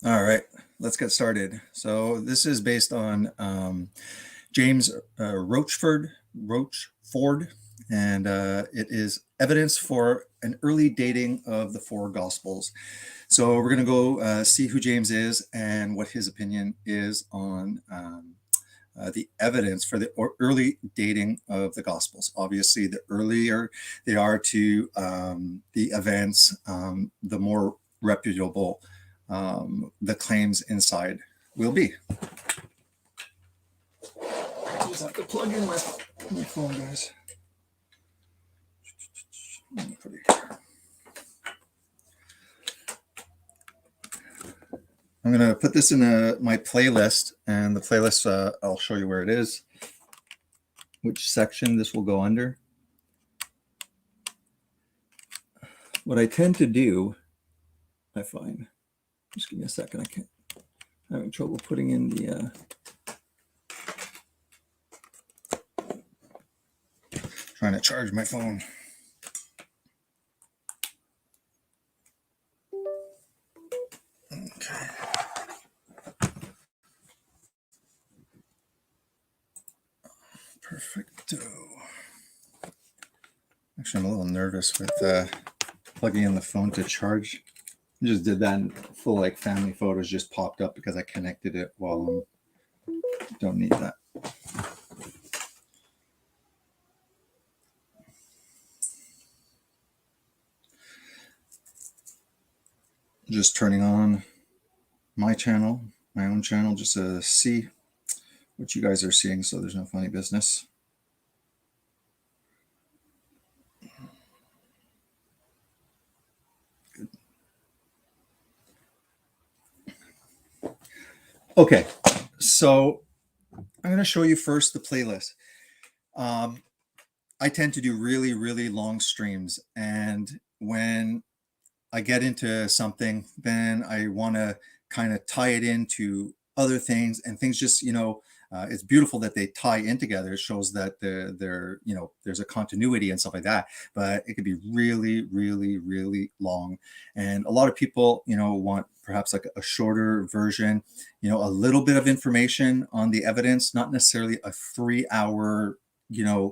All right, let's get started. So this is based on James Rochford, and it is evidence for an early dating of the four Gospels. So we're going to go see who James is and what his opinion is on the evidence for the early dating of the Gospels. Obviously, the earlier they are to the events, the more reputable the claims inside will be. I just have to plug in my phone, guys. Put it here. I'm going to put this in my playlist, and the playlist, I'll show you where it is, which section this will go under. What I tend to do, I find, just give me a second, I'm having trouble putting in the, trying to charge my phone. Okay. Perfecto. Actually, I'm a little nervous with plugging in the phone to charge. I just did that, and full like family photos just popped up because I connected it while don't need that. Just turning on my channel, my own channel, just to see what you guys are seeing, so there's no funny business. Good. Okay, so I'm going to show you first the playlist. I tend to do really, really long streams, and when I get into something, then I want to kind of tie it into other things, and things just, it's beautiful that they tie in together. It shows that they're there's a continuity and stuff like that, but it could be really, really, really long. And a lot of people, want perhaps like a shorter version, a little bit of information on the evidence, not necessarily a 3-hour,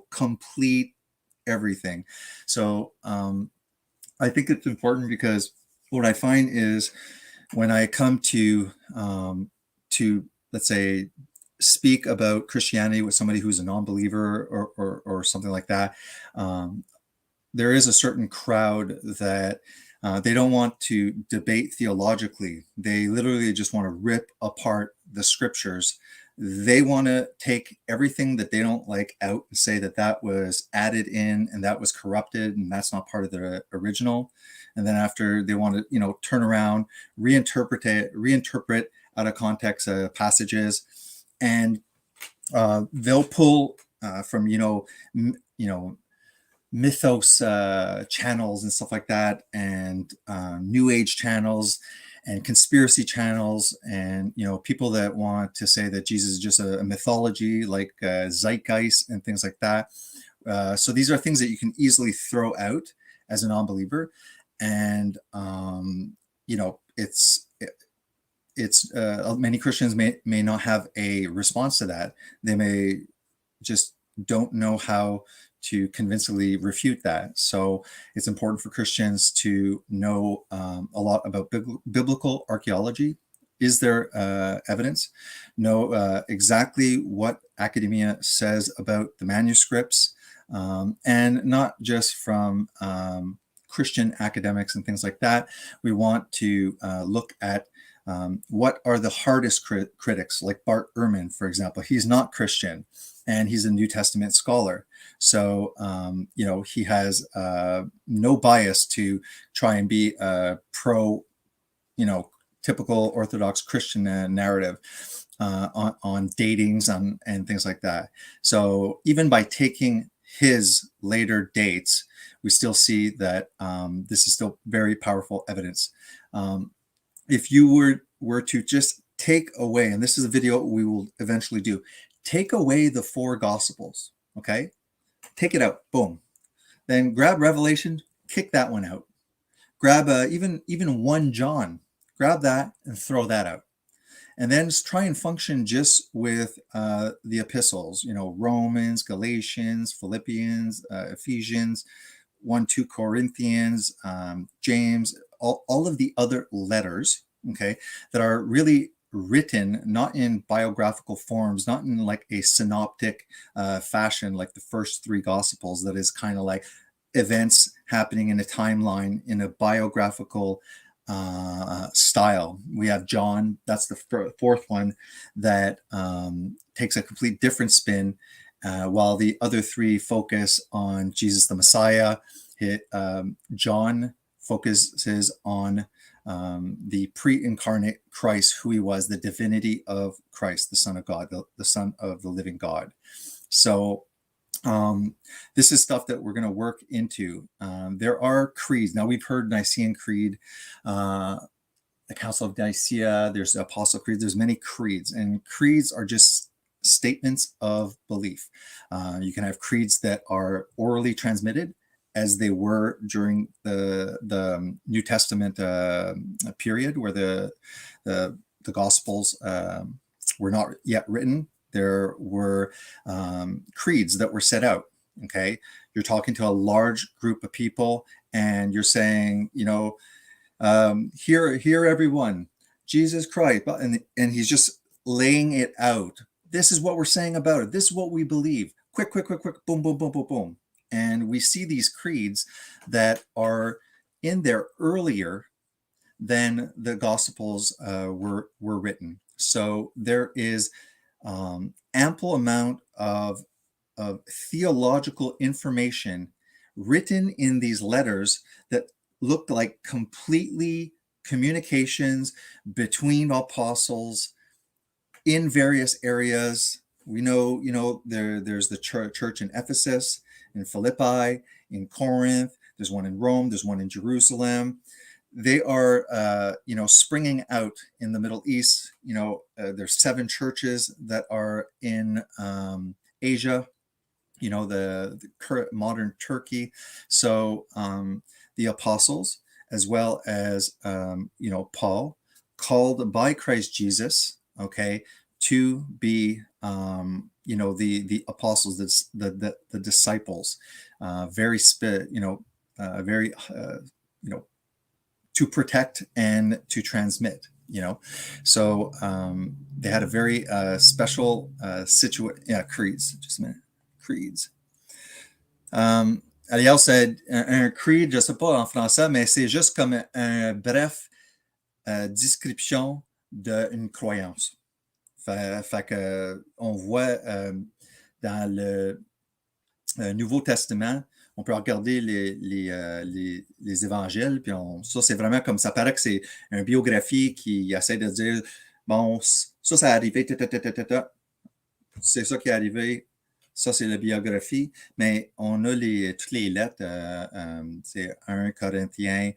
complete everything. So, I think it's important because what I find is when I come to let's say speak about Christianity with somebody who's a non-believer or something like that, there is a certain crowd that they don't want to debate theologically. They literally just want to rip apart the scriptures. They want to take everything that they don't like out and say that that was added in and that was corrupted and that's not part of the original. And then after, they want to, turn around, reinterpret out of context passages, and they'll pull from mythos channels and stuff like that, and New Age channels and conspiracy channels, and people that want to say that Jesus is just a mythology, like zeitgeist and things like that. So these are things that you can easily throw out as a non-believer, and it's many Christians may not have a response to that. They may just don't know how to convincingly refute that. So it's important for Christians to know a lot about biblical archaeology. Is there evidence? Know exactly what academia says about the manuscripts, and not just from Christian academics and things like that. We want to look at what are the hardest critics, like Bart Ehrman, for example. He's not Christian, and he's a New Testament scholar. So, he has no bias to try and be a pro, typical Orthodox Christian narrative on datings and things like that. So even by taking his later dates, we still see that this is still very powerful evidence. If you were to just take away, and this is a video we will eventually do, take away the four Gospels, okay? Take it out, boom. Then grab Revelation, kick that one out. Grab even 1 John, grab that and throw that out. And then just try and function just with the epistles, Romans, Galatians, Philippians, Ephesians, 1, 2 Corinthians, James, all of the other letters, okay, that are really written not in biographical forms, not in like a synoptic fashion, like the first three gospels, that is kind of like events happening in a timeline in a biographical style. We have John, that's the fourth one, that takes a complete different spin, while the other three focus on Jesus the Messiah. John focuses on the pre-incarnate Christ, who he was, the divinity of Christ, the Son of God, the Son of the living God. So this is stuff that we're going to work into. There are creeds. Now, we've heard Nicene Creed, the Council of Nicaea, there's Apostle Creed, there's many creeds, and creeds are just statements of belief. You can have creeds that are orally transmitted, as they were during the New Testament period, where the Gospels were not yet written. There were creeds that were set out. Okay, you're talking to a large group of people, and you're saying, hear everyone, Jesus Christ, and he's just laying it out. This is what we're saying about it. This is what we believe. Quick, boom, boom, boom, boom, boom. And we see these creeds that are in there earlier than the Gospels were written. So there is ample amount of theological information written in these letters that looked like completely communications between apostles in various areas. We know, there's the church in Ephesus, in Philippi, in Corinth. There's one in Rome. There's one in Jerusalem. They are, springing out in the Middle East. There's 7 churches that are in Asia, the current modern Turkey. So the apostles, as well as, Paul, called by Christ Jesus, okay, to be, the apostles, the disciples, very to protect and to transmit, So they had a very special creeds. Just a minute. Creeds. Ariel said, un creed, je sais pas en français, mais c'est juste comme un bref description d'une croyance. Fait que on voit dans le Nouveau Testament, on peut regarder les évangiles, puis ça, c'est vraiment comme ça paraît que c'est une biographie qui essaie de dire, bon, ça a arrivé, c'est ça qui est arrivé, ça, c'est la biographie, mais on a toutes les lettres, c'est 1 Corinthiens,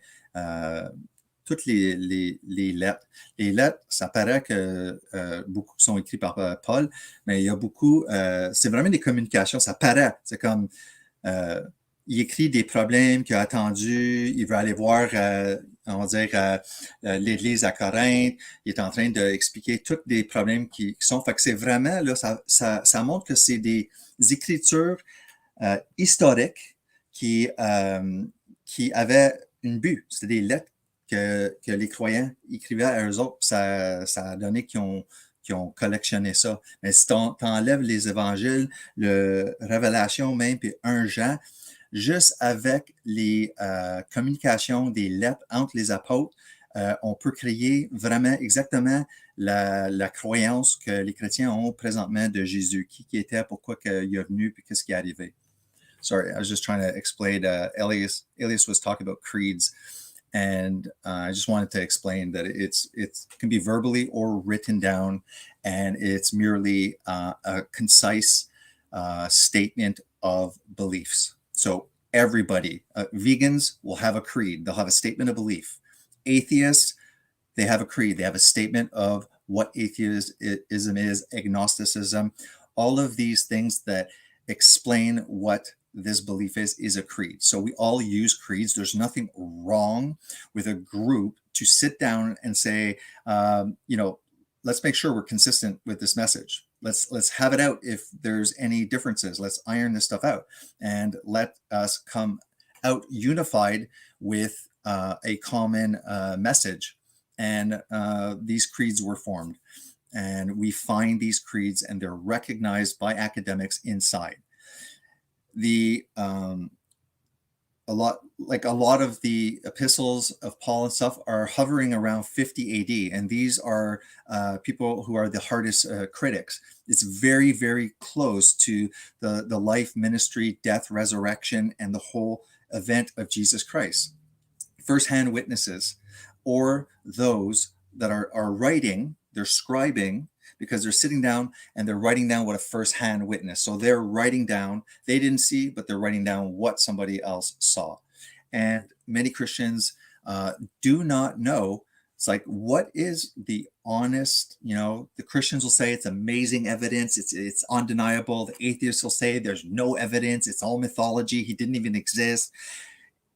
toutes les lettres. Les lettres, ça paraît que beaucoup sont écrits par Paul, mais il y a beaucoup, c'est vraiment des communications, ça paraît, c'est comme, il écrit des problèmes qu'il a attendus, il veut aller voir, on va dire, l'église à Corinthe, il est en train d'expliquer tous les problèmes qui sont, fait que c'est vraiment, là, ça montre que c'est des écritures historiques qui avaient une but, c'était des lettres que les croyants écrivaient à eux autres, ça a donné qu'ils ont collectionné ça. Mais si t'enlèves les évangiles, le Révélation même, puis 1 Jean, juste avec les communications des lettres entre les apôtres, on peut créer vraiment exactement la croyance que les chrétiens ont présentement de Jésus, qui était, pourquoi il est venu, puis qu'est-ce qui est arrivé. Sorry, I was just trying to explain. Elias was talking about creeds, and I just wanted to explain that it can be verbally or written down, and it's merely a concise statement of beliefs. So everybody, vegans will have a creed. They'll have a statement of belief. Atheists, they have a creed. They have a statement of what atheism is, agnosticism. All of these things that explain what this belief is a creed. So we all use creeds. There's nothing wrong with a group to sit down and say, let's make sure we're consistent with this message. Let's have it out if there's any differences. Let's iron this stuff out, and let us come out unified with a common message. And these creeds were formed, and we find these creeds, and they're recognized by academics inside. A lot of the epistles of Paul and stuff are hovering around 50 AD, and these are people who are the hardest critics. It's very, very close to the life, ministry, death, resurrection, and the whole event of Jesus Christ. First-hand witnesses, or those that are writing, they're scribing, because they're sitting down and they're writing down what a first-hand witness. So they're writing down, they didn't see, but they're writing down what somebody else saw. And many Christians do not know. It's like, what is the honest, the Christians will say it's amazing evidence. It's undeniable. The atheists will say there's no evidence. It's all mythology. He didn't even exist.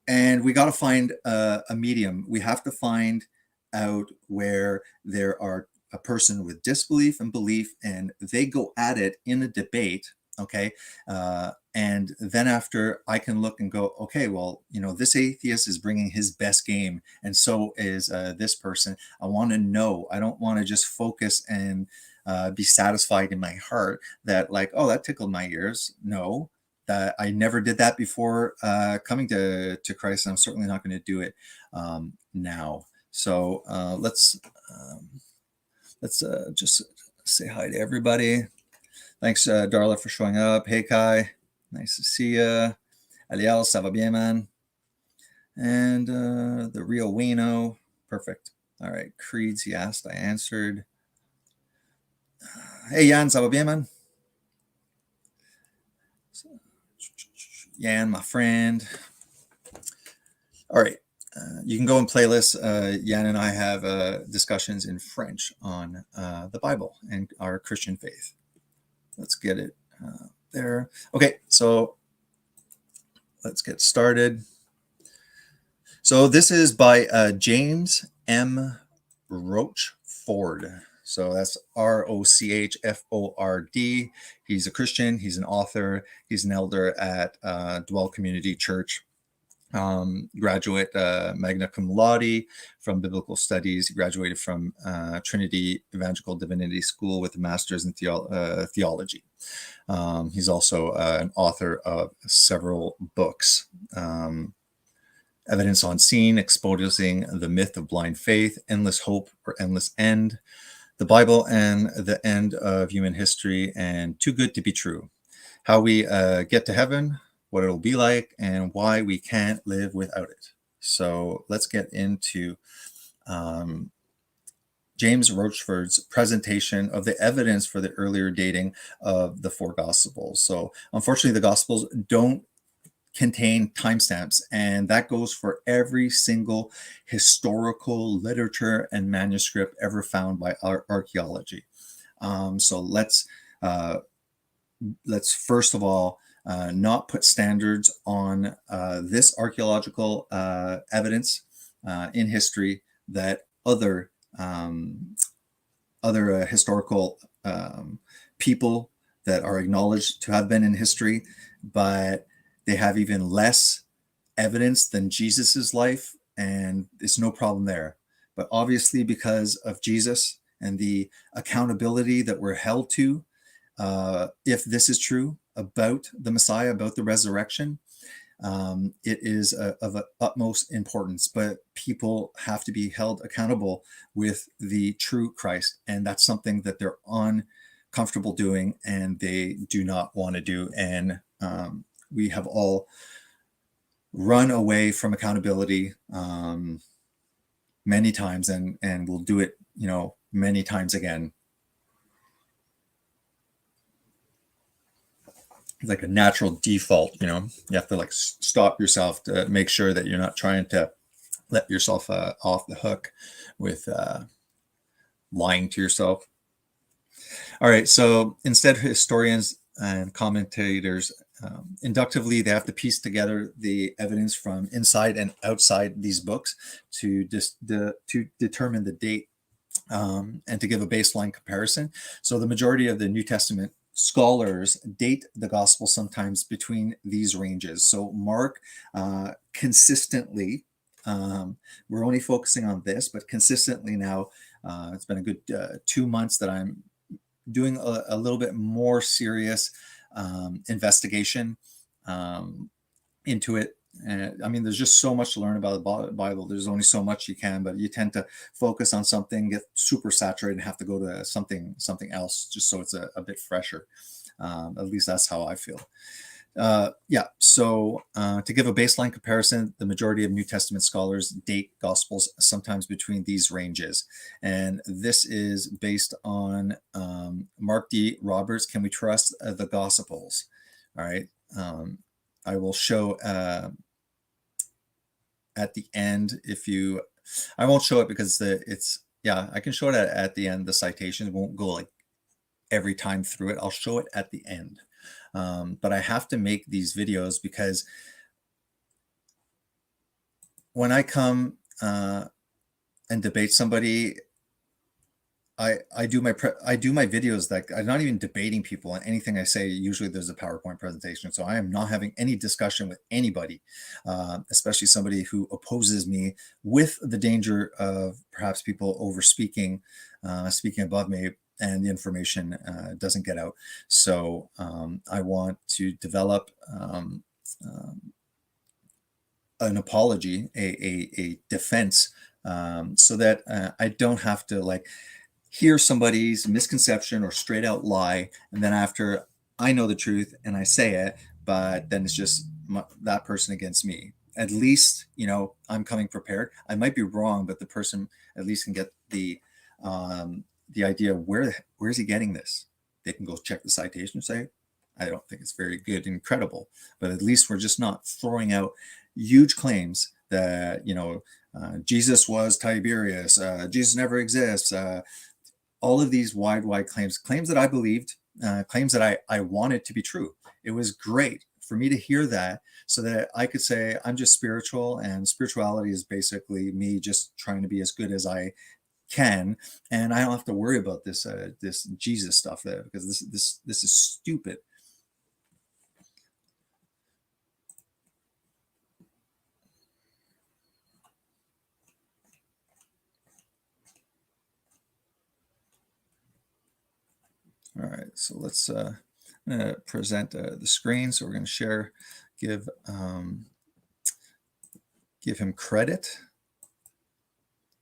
And we got to find a medium. We have to find out where there are a person with disbelief and belief, and they go at it in a debate. Okay. And then after, I can look and go, okay, well, this atheist is bringing his best game, and so is this person. I want to know. I don't want to just focus and be satisfied in my heart that, like, oh, that tickled my ears. No, that I never did that before coming to Christ, and I'm certainly not going to do it now. So let's just say hi to everybody. Thanks, Darla, for showing up. Hey, Kai. Nice to see you. Aliel, ça va bien, man? And the real Wino. Perfect. All right. Creeds, he asked. I answered. Hey, Jan, ça va bien, man? Jan, my friend. All right. You can go in playlists. Jan and I have discussions in French on the Bible and our Christian faith. Let's get it there. Okay, so let's get started. So this is by James M. Rochford. So that's Rochford. He's a Christian. He's an author. He's an elder at Dwell Community Church. Graduate magna cum laude from biblical studies. He graduated from Trinity Evangelical Divinity School with a master's in theology. He's also an author of several books. Evidence on Scene, Exposing the Myth of Blind Faith, Endless Hope or Endless End, The Bible and the End of Human History, and Too Good to Be True. How we get to heaven, what it'll be like, and why we can't live without it. So let's get into James Rochford's presentation of the evidence for the earlier dating of the four Gospels. So unfortunately, the Gospels don't contain timestamps, and that goes for every single historical literature and manuscript ever found by archaeology. So let's first of all not put standards on this archaeological evidence in history that other historical people that are acknowledged to have been in history, but they have even less evidence than Jesus's life, and it's no problem there. But obviously, because of Jesus and the accountability that we're held to, if this is true about the Messiah, about the resurrection, it is of utmost importance. But people have to be held accountable with the true Christ, and that's something that they're uncomfortable doing, and they do not want to do. And we have all run away from accountability many times, and we'll do it, many times again. Like a natural default, you have to stop yourself to make sure that you're not trying to let yourself off the hook with lying to yourself. All right, so instead, historians and commentators inductively, they have to piece together the evidence from inside and outside these books to to determine the date, and to give a baseline comparison. So the majority of the New Testament scholars date the gospel sometimes between these ranges. So Mark, consistently, we're only focusing on this, but consistently now, it's been a good 2 months that I'm doing a little bit more serious investigation into it. And I mean, there's just so much to learn about the Bible. There's only so much you can, but you tend to focus on something, get super saturated, and have to go to something else just so it's a bit fresher. At least that's how I feel. Yeah, so to give a baseline comparison, the majority of New Testament scholars date Gospels sometimes between these ranges. And this is based on Mark D. Roberts, Can We Trust the Gospels? All right. I will show at the end, I won't show it because I can show it at the end. The citations won't go like every time through it. I'll show it at the end. But I have to make these videos because when I come and debate somebody, I do my videos that I'm not even debating people on anything I say. Usually there's a PowerPoint presentation. So I am not having any discussion with anybody, especially somebody who opposes me, with the danger of perhaps people over speaking above me, and the information doesn't get out. So I want to develop an apology, a defense, so that I don't have to hear somebody's misconception or straight out lie, and then after I know the truth and I say it, but then it's just that person against me. At least, I'm coming prepared. I might be wrong, but the person at least can get the idea of where is he getting this. They can go check the citation and say, I don't think it's very good and credible, but at least we're just not throwing out huge claims that, Jesus was Tiberius, Jesus never exists, all of these wide claims that I believed, claims that I wanted to be true. It was great for me to hear that so that I could say I'm just spiritual, and spirituality is basically me just trying to be as good as I can, and I don't have to worry about this Jesus stuff there, because this is stupid. All right, so let's present the screen. So we're going to share, give him credit.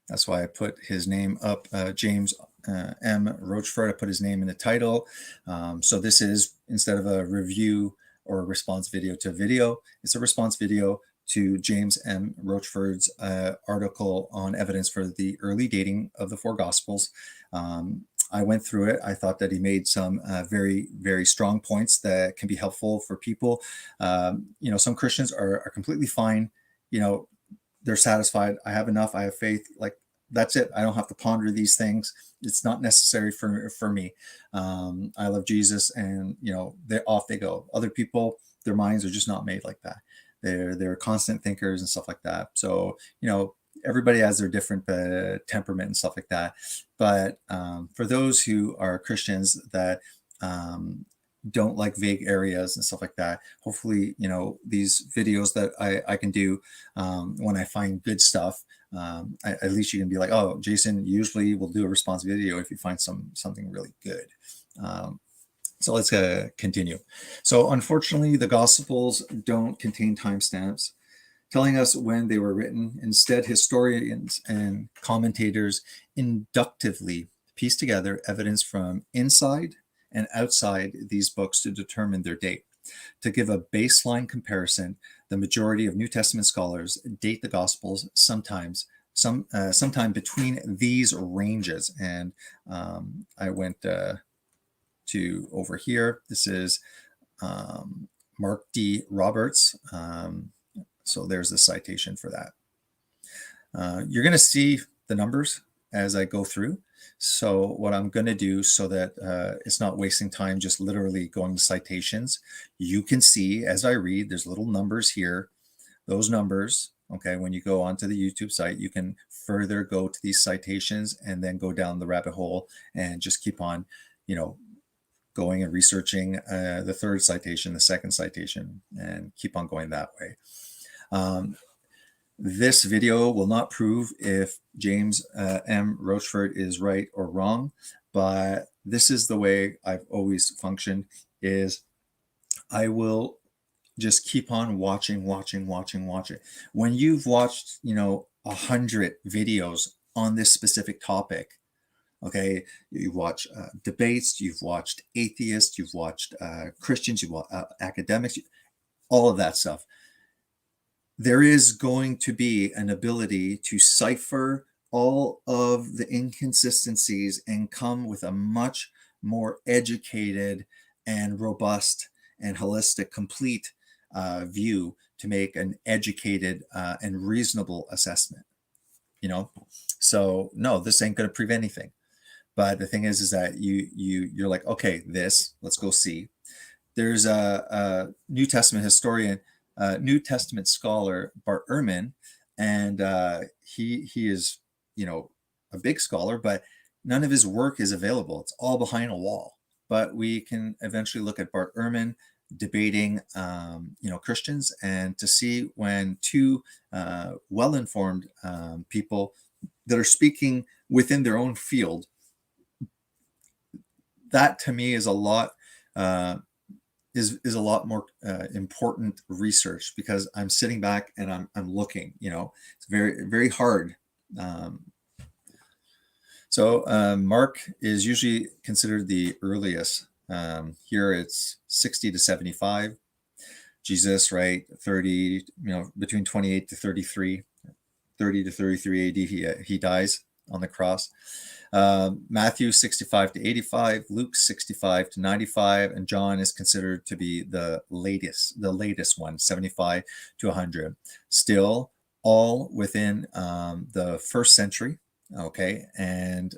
That's why I put his name up, James M. Rochford. I put his name in the title. So this is, instead of a review or a response video to video, it's a response video to James M. Rochford's article on evidence for the early dating of the four Gospels. I went through it. I thought that he made some very, very strong points that can be helpful for people. Some Christians are completely fine. They're satisfied. I have enough. I have faith. That's it. I don't have to ponder these things. It's not necessary for me. I love Jesus, and off they go. Other people, their minds are just not made like that. They're constant thinkers and stuff like that. So everybody has their different temperament and stuff like that. But for those who are Christians that don't like vague areas and stuff like that, hopefully these videos that I can do, when I find good stuff, at least you can be like, oh, Jason usually will do a response video if you find something really good. So let's continue. So unfortunately, the Gospels don't contain timestamps telling us when they were written. Instead, historians and commentators inductively piece together evidence from inside and outside these books to determine their date. To give a baseline comparison, the majority of New Testament scholars date the Gospels sometime between these ranges. And I went to over here. This is Mark D. Roberts. So there's the citation for that. You're going to see the numbers as I go through. So what I'm going to do so that it's not wasting time just literally going to citations, you can see as I read, there's little numbers here. Those numbers, okay, when you go onto the YouTube site, you can further go to these citations and then go down the rabbit hole and just keep on, you know, going and researching the third citation, the second citation, and keep on going that way. This video will not prove if James M. Rochford is right or wrong, but this is the way I've always functioned, is I will just keep on watching. When you've watched, 100 videos on this specific topic, okay, you watch debates, you've watched atheists, you've watched Christians, you've watched academics, all of that stuff. There is going to be an ability to cipher all of the inconsistencies and come with a much more educated and robust and holistic, complete view to make an educated and reasonable assessment. So no, this ain't going to prove anything. But the thing is that you're like, okay, let's go see. There's a New Testament historian, New Testament scholar, Bart Ehrman, and he is, a big scholar, but none of his work is available. It's all behind a wall. But we can eventually look at Bart Ehrman debating, Christians, and to see when two well-informed people that are speaking within their own field, that to me is a lot is a lot more important research, because I'm sitting back and I'm looking. It's very, very hard. So Mark is usually considered the earliest. Here it's 60 to 75. Jesus, right, 30, between 28 to 33, 30 to 33 AD, he dies on the cross. Matthew 65 to 85, Luke 65 to 95, and John is considered to be the latest one, 75 to 100. Still all within the first century, okay, and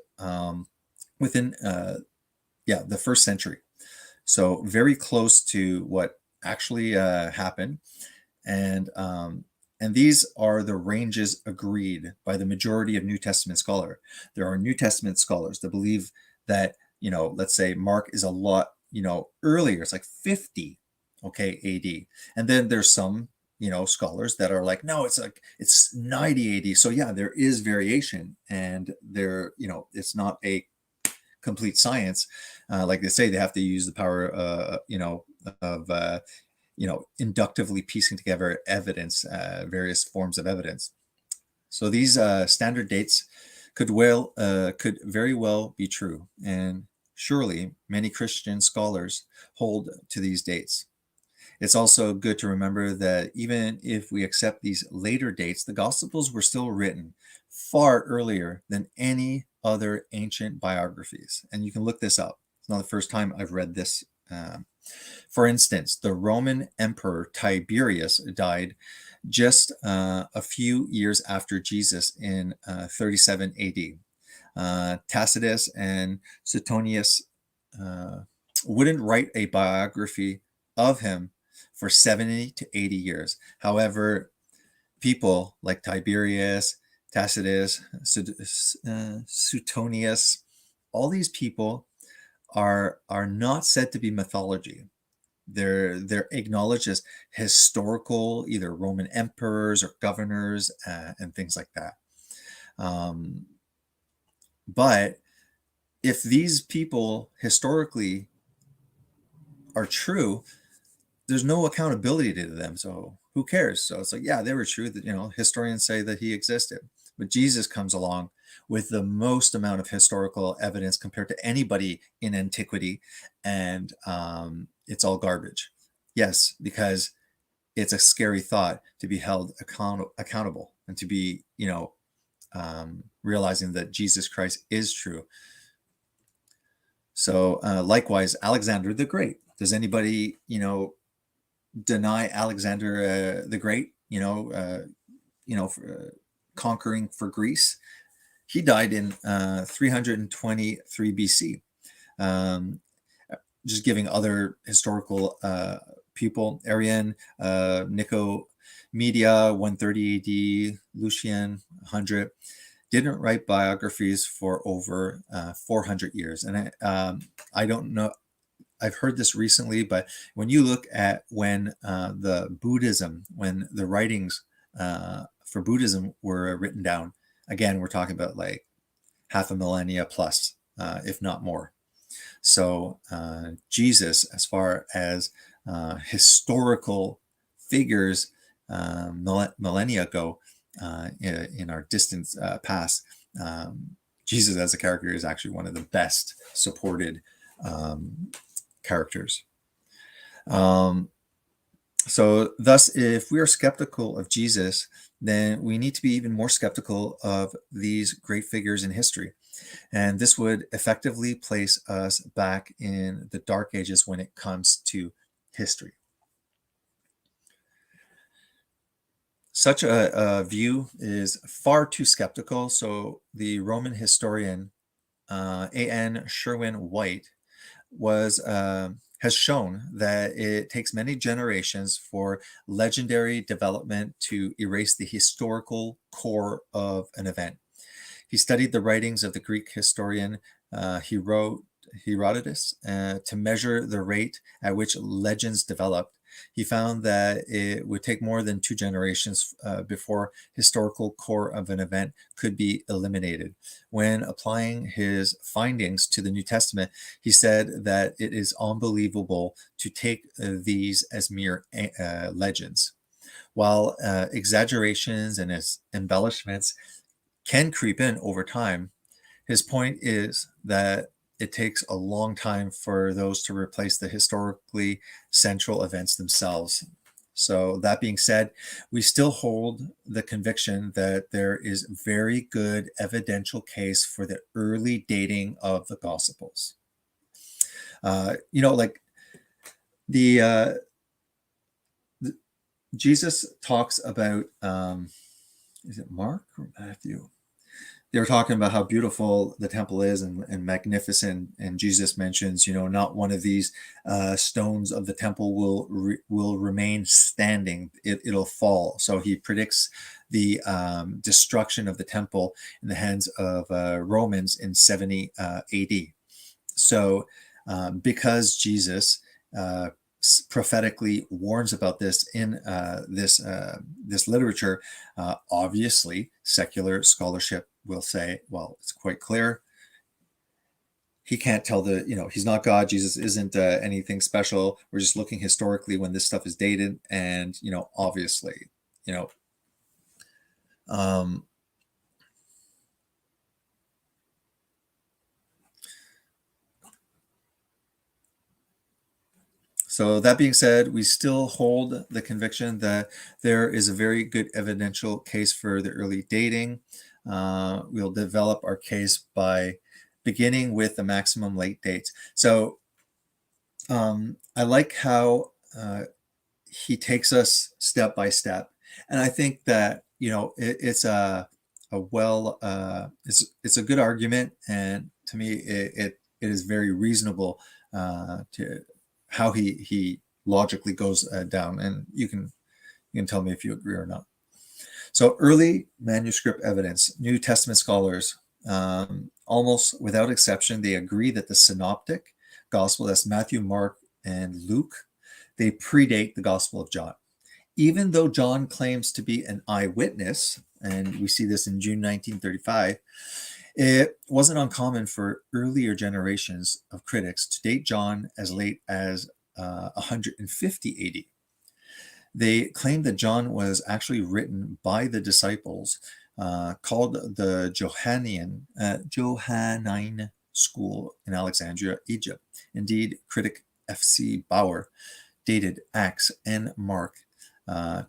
within the first century. So very close to what actually happened. And these are the ranges agreed by the majority of New Testament scholars. There are New Testament scholars that believe that, let's say Mark is a lot, earlier. It's like 50, okay, AD. And then there's some, scholars that are like, no, it's 90 AD. So yeah, there is variation, and it's not a complete science. Like they say, they have to use the power, of inductively piecing together evidence, various forms of evidence. So these standard dates could very well be true, and surely many Christian scholars hold to these dates. It's also good to remember that even if we accept these later dates, the Gospels were still written far earlier than any other ancient biographies. And you can look this up. It's not the first time I've read this. For instance, the Roman Emperor Tiberius died just a few years after Jesus in 37 AD. Tacitus and Suetonius wouldn't write a biography of him for 70 to 80 years. However, people like Tiberius, Tacitus, Suetonius, all these people are not said to be mythology. They're acknowledged as historical, either Roman emperors or governors, and things like that. But if these people historically are true, there's no accountability to them. So who cares? So it's like, yeah, they were true. That historians say that he existed, but Jesus comes along with the most amount of historical evidence compared to anybody in antiquity, and it's all garbage. Yes, because it's a scary thought to be held accountable, and to be, realizing that Jesus Christ is true. So likewise, Alexander the Great. Does anybody, deny Alexander the Great, conquering for Greece? He died in 323 BC. Um, just giving other historical people, Arian, Nicomedia, 130 AD, Lucian, 100, didn't write biographies for over 400 years. And I don't know, I've heard this recently, but when you look at when when the writings for Buddhism were written down, again, we're talking about like half a millennia plus, if not more. So Jesus, as far as historical figures, millennia go, in our distant past, Jesus as a character is actually one of the best supported characters. So thus, if we are skeptical of Jesus, then we need to be even more skeptical of these great figures in history. And this would effectively place us back in the Dark Ages when it comes to history. Such a view is far too skeptical. So the Roman historian A.N. Sherwin White has shown that it takes many generations for legendary development to erase the historical core of an event. He studied the writings of the Greek historian Herodotus to measure the rate at which legends developed. He found that it would take more than 2 generations before historical core of an event could be eliminated. When applying his findings to the New Testament, he said that it is unbelievable to take these as mere legends. While exaggerations and embellishments can creep in over time, his point is that it takes a long time for those to replace the historically central events themselves. So that being said, we still hold the conviction that there is very good evidential case for the early dating of the Gospels. Like the Jesus talks about, is it Mark or Matthew? They were talking about how beautiful the temple is and magnificent. And Jesus mentions, not one of these stones of the temple will remain standing. It'll fall. So he predicts the destruction of the temple in the hands of Romans in 70 AD. So because Jesus prophetically warns about this in this literature, obviously secular scholarship will say, well, it's quite clear he can't tell he's not God. Jesus isn't anything special. We're just looking historically when this stuff is dated, and obviously, so that being said, we still hold the conviction that there is a very good evidential case for the early dating. We'll develop our case by beginning with the maximum late dates. So I like how he takes us step by step, and I think that it's a good argument, and to me it is very reasonable to how he logically goes down, and you can tell me if you agree or not. So early manuscript evidence, New Testament scholars, almost without exception, they agree that the synoptic gospel, that's Matthew, Mark, and Luke, they predate the Gospel of John. Even though John claims to be an eyewitness, and we see this in June 1935, it wasn't uncommon for earlier generations of critics to date John as late as 150 AD. They claimed that John was actually written by the disciples, called the Johannine School in Alexandria, Egypt. Indeed, critic F.C. Bauer dated Acts and Mark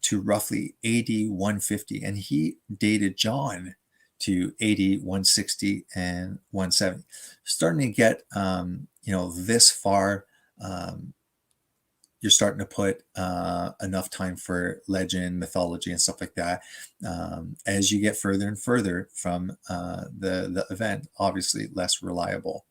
to roughly AD 150, and he dated John to AD 160 and 170. Starting to get this far you're starting to put enough time for legend, mythology, and stuff like that. As you get further and further from the event, obviously less reliable.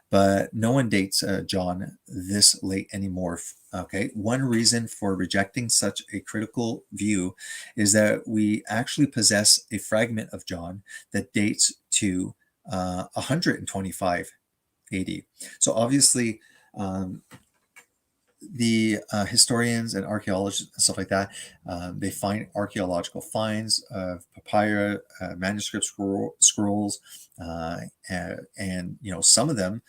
But no one dates John this late anymore. Okay, one reason for rejecting such a critical view is that we actually possess a fragment of John that dates to 125 AD. So obviously, the historians and archaeologists and stuff like that, they find archaeological finds of papyrus, manuscript scrolls, and some of them,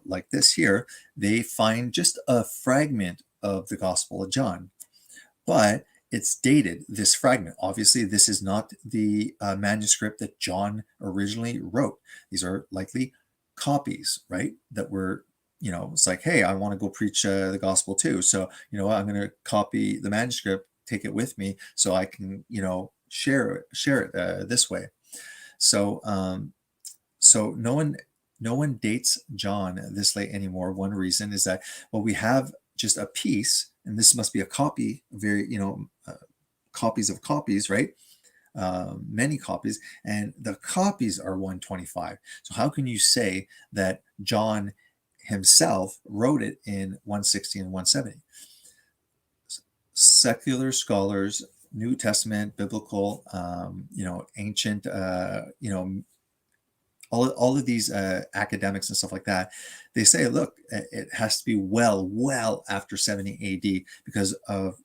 like this here, they find just a fragment of the Gospel of John, but it's dated, this fragment. Obviously, this is not the manuscript that John originally wrote. These are likely copies, right? That were, it's like, hey, I want to go preach the gospel too. So, I'm going to copy the manuscript, take it with me so I can, share it this way. So, so no one dates John this late anymore. One reason is that, well, we have just a piece, and this must be a copy, copies of copies, right? Many copies, and the copies are 125. So how can you say that John himself wrote it in 160 and 170? Secular scholars, New Testament, biblical, ancient, all of these academics and stuff like that, they say, look, it has to be well after 70 AD because of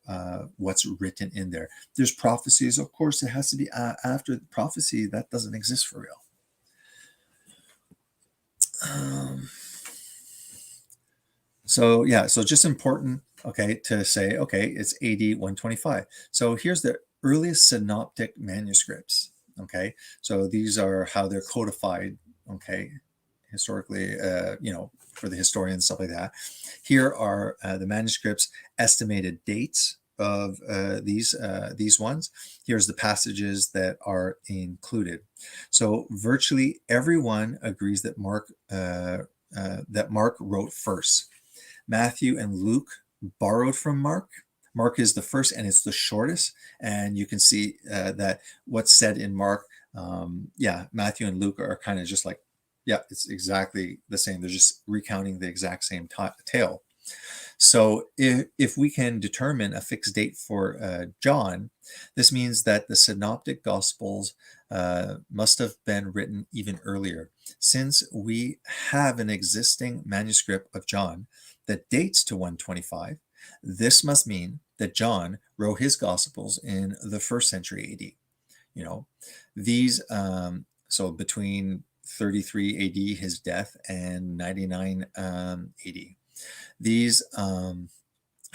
what's written in there. There's prophecies, of course, it has to be after the prophecy. That doesn't exist for real. So just important, okay, to say, okay, it's AD 125. So here's the earliest synoptic manuscripts, okay? So these are how they're codified, okay, historically, for the historians, stuff like that. Here are the manuscripts, estimated dates of these ones. Here's the passages that are included. So virtually everyone agrees that Mark wrote first. Matthew and Luke borrowed from Mark. Mark is the first, and it's the shortest. And you can see that what's said in Mark, Matthew and Luke are kind of just like, it's exactly the same. They're just recounting the exact same tale. So if we can determine a fixed date for John, this means that the synoptic gospels must have been written even earlier. Since we have an existing manuscript of John that dates to 125, this must mean that John wrote his gospels in the 1st century AD. These, so between 33 AD, his death, and 99 AD. These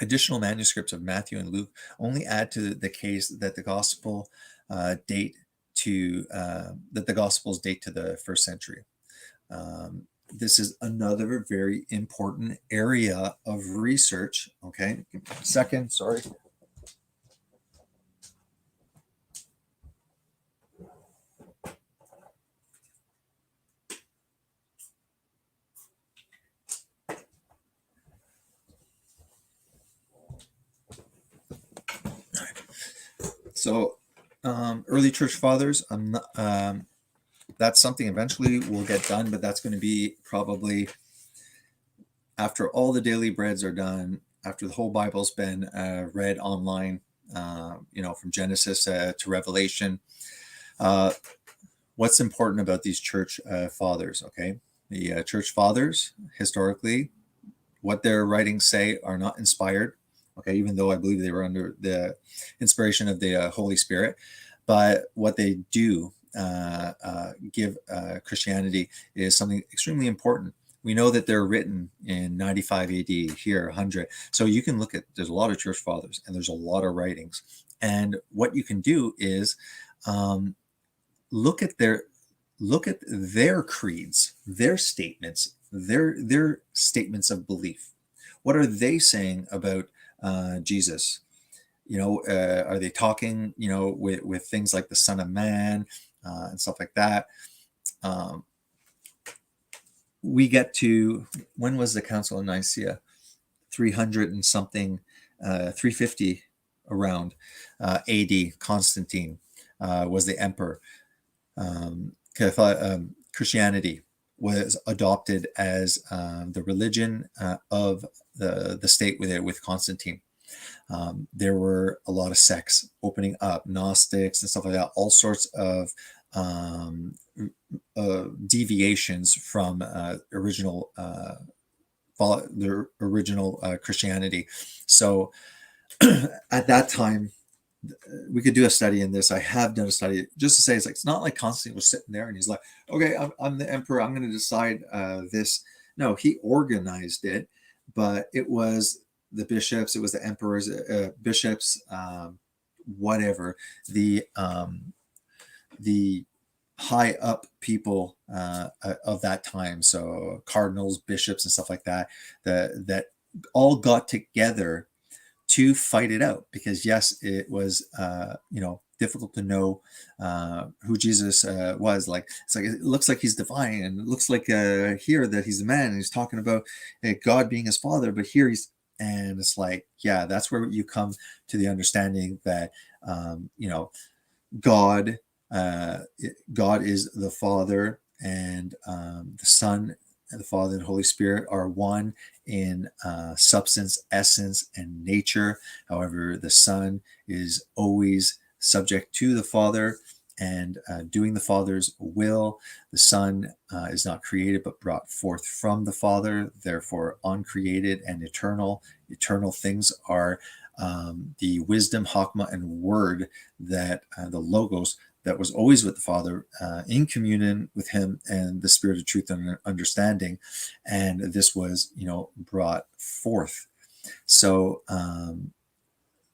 additional manuscripts of Matthew and Luke only add to the case that the gospel that the gospels date to the 1st century. This is another very important area of research. Okay, give me a second, sorry. So early church fathers, that's something eventually will get done, but that's going to be probably after all the daily breads are done, after the whole Bible's been read online, from Genesis to Revelation. What's important about these church fathers? Okay, the church fathers, historically, what their writings say are not inspired. Okay, even though I believe they were under the inspiration of the Holy Spirit, but what they do give Christianity is something extremely important. We know that they're written in 95 AD, here 100. So you can look at, there's a lot of church fathers and there's a lot of writings. And what you can do is look at their creeds, their statements, their statements of belief. What are they saying about Jesus? Are they talking, with things like the Son of Man and stuff like that? We get to, when was the Council of Nicaea? 300 and something, 350 around AD, Constantine was the emperor. Christianity was adopted as the religion of the state with Constantine. There were a lot of sects opening up, Gnostics and stuff like that, all sorts of deviations from original Christianity. So at that time, we could do a study in this. I have done a study just to say it's not like Constantine was sitting there and he's like, okay, I'm the emperor, I'm going to decide this. No, he organized it, but it was the bishops, it was the emperors, bishops, whatever, the high up people of that time, so cardinals, bishops, and stuff like that, that all got together to fight it out, because yes, it was difficult to know who Jesus was. Like it looks like he's divine, and it looks like here that he's a man, and he's talking about God being his father, but here he's, and it's like, yeah, that's where you come to the understanding that God is the Father, and the Son and the Father and the Holy Spirit are one in substance, essence, and nature. However, the Son is always subject to the Father and doing the Father's will. The Son is not created but brought forth from the Father, therefore uncreated and eternal. Eternal things are the wisdom, Hakma, and word that the Logos that was always with the Father, in communion with him and the Spirit of truth and understanding. And this was, brought forth. So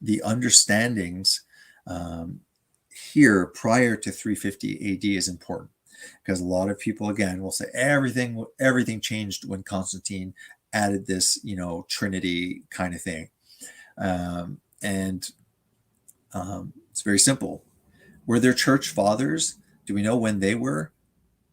the understandings here prior to 350 AD is important, because a lot of people, again, will say everything changed when Constantine added this, Trinity kind of thing. It's very simple. Were there church fathers? Do we know when they were?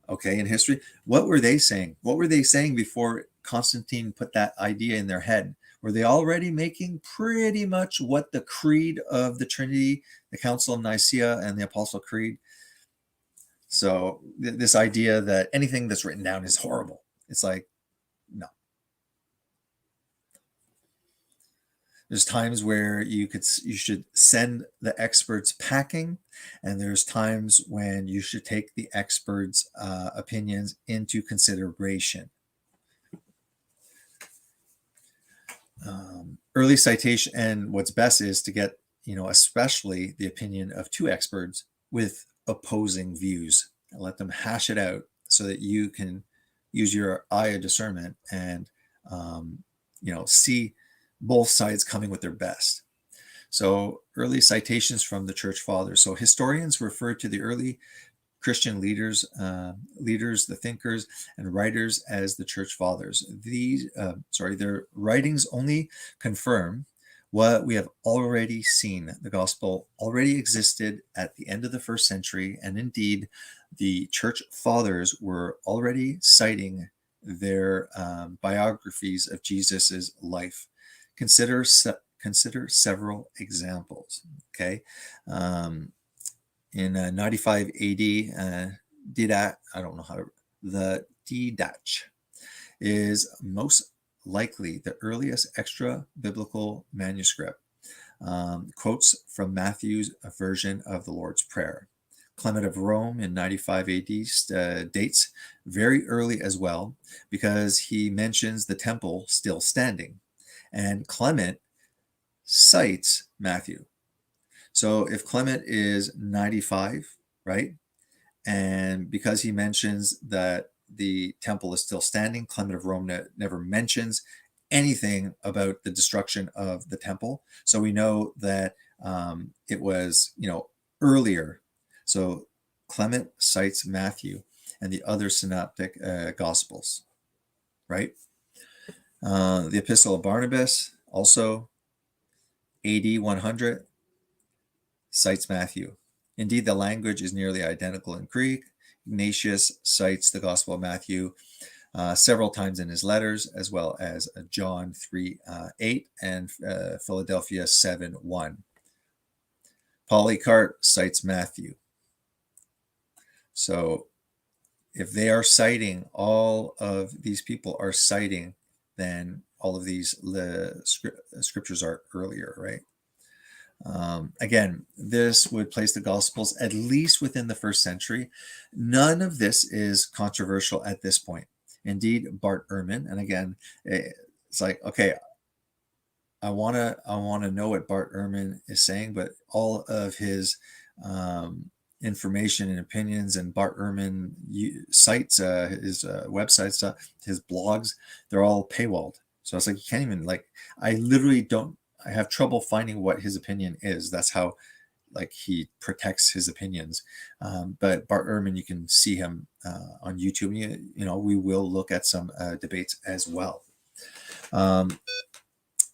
Okay, in history, what were they saying? What were they saying before Constantine put that idea in their head? Were they already making pretty much what the creed of the Trinity, the Council of Nicaea, and the Apostle Creed? So this idea that anything that's written down is horrible. It's like, no. There's times where you should send the experts packing, and there's times when you should take the experts' opinions into consideration. Early citation, and what's best is to get, especially the opinion of two experts with opposing views, and let them hash it out so that you can use your eye of discernment and, see both sides coming with their best. So early citations from the church fathers. So historians refer to the early Christian leaders, the thinkers and writers, as the church fathers. Their writings only confirm what we have already seen. The gospel already existed at the end of the first century, and indeed, the church fathers were already citing their biographies of Jesus's life. Consider several examples. Okay, in 95 AD, the Didache is most likely the earliest extra-biblical manuscript. Quotes from Matthew's version of the Lord's Prayer. Clement of Rome in 95 AD dates very early as well, because he mentions the temple still standing. And Clement cites Matthew. So if Clement is 95, right? And because he mentions that the temple is still standing, Clement of Rome never mentions anything about the destruction of the temple. So we know that it was, earlier. So Clement cites Matthew and the other synoptic gospels, right? The Epistle of Barnabas, also AD 100, cites Matthew. Indeed, the language is nearly identical in Greek. Ignatius cites the Gospel of Matthew several times in his letters, as well as John 3:8 and Philadelphia 7:1. Polycarp cites Matthew. So if they are citing, all of these people are citing, then all of these scriptures are earlier, right? Again, this would place the Gospels at least within the first century. None of this is controversial at this point. Indeed, Bart Ehrman, and again, it's like, okay, I wanna know what Bart Ehrman is saying, but all of his information and opinions, and Bart Ehrman sites, his website stuff, his blogs, they're all paywalled. So it's like you can't even, like, I literally don't. I have trouble finding what his opinion is. That's how, like, he protects his opinions. But Bart Ehrman, you can see him on YouTube. You know, we will look at some debates as well.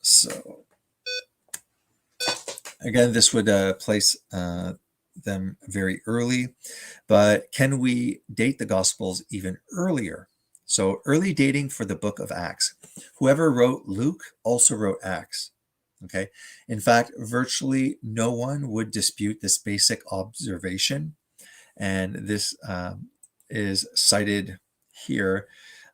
So again, this would place them very early. But can we date the Gospels even earlier? So early dating for the book of Acts. Whoever wrote Luke also wrote Acts. Okay. In fact, virtually no one would dispute this basic observation. And this is cited here.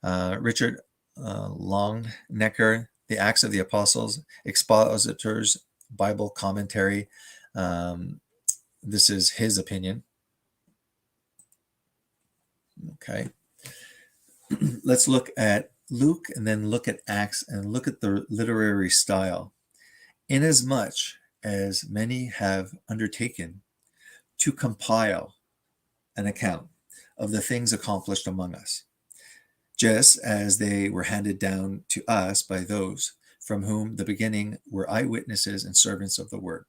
Richard Longnecker, The Acts of the Apostles, Expositors, Bible Commentary. This is his opinion. Okay. Let's look at Luke and then look at Acts and look at the literary style. Inasmuch as many have undertaken to compile an account of the things accomplished among us, just as they were handed down to us by those from whom the beginning were eyewitnesses and servants of the word,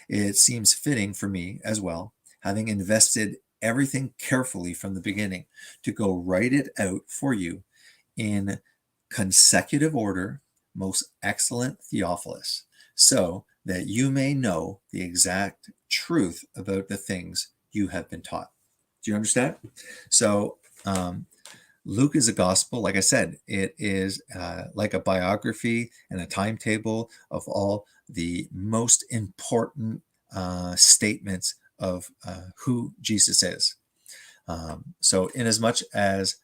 it seems fitting for me as well, having invested everything carefully from the beginning, to go write it out for you in consecutive order, most excellent Theophilus, so that you may know the exact truth about the things you have been taught. Do you understand? So Luke is a gospel. Like I said, it is like a biography and a timetable of all the most important statements of who Jesus is. So inasmuch as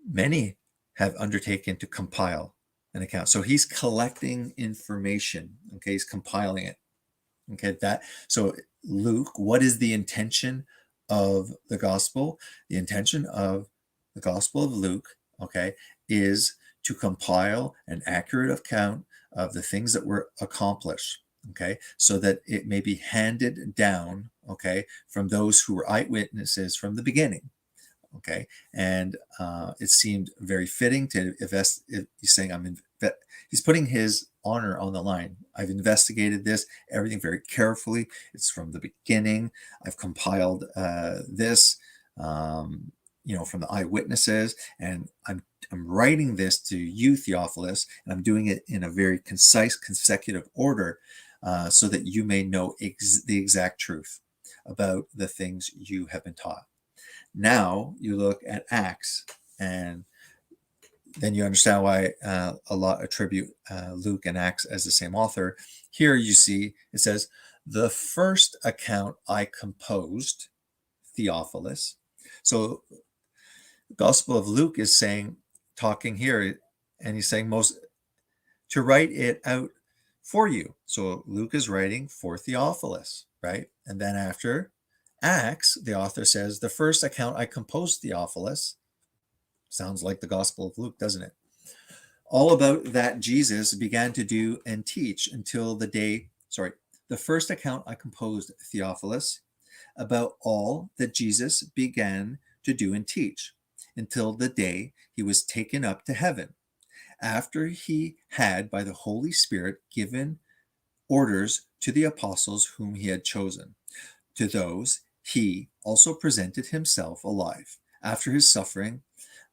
many have undertaken to compile an account. So he's collecting information. Okay, he's compiling it. Okay, so Luke, what is the intention of the gospel? The intention of the Gospel of Luke, okay, is to compile an accurate account of the things that were accomplished, okay, so that it may be handed down, okay, from those who were eyewitnesses from the beginning. Okay, and it seemed very fitting to invest. He's saying, he's putting his honor on the line. I've investigated this, everything very carefully. It's from the beginning. I've compiled this, from the eyewitnesses, and I'm writing this to you, Theophilus, and I'm doing it in a very concise, consecutive order, so that you may know the exact truth about the things you have been taught. Now you look at Acts, and then you understand why a lot attribute Luke and Acts as the same author. Here you see it says, the first account I composed, Theophilus. So the Gospel of Luke is talking here, and he's saying to write it out for you. So Luke is writing for Theophilus, right? And then after Acts, the author says, the first account I composed, Theophilus. Sounds like the Gospel of Luke, doesn't it? All about that Jesus began to do and teach until the first account I composed, Theophilus, about all that Jesus began to do and teach until the day he was taken up to heaven, after he had by the Holy Spirit given orders to the apostles whom he had chosen. To those he also presented himself alive after his suffering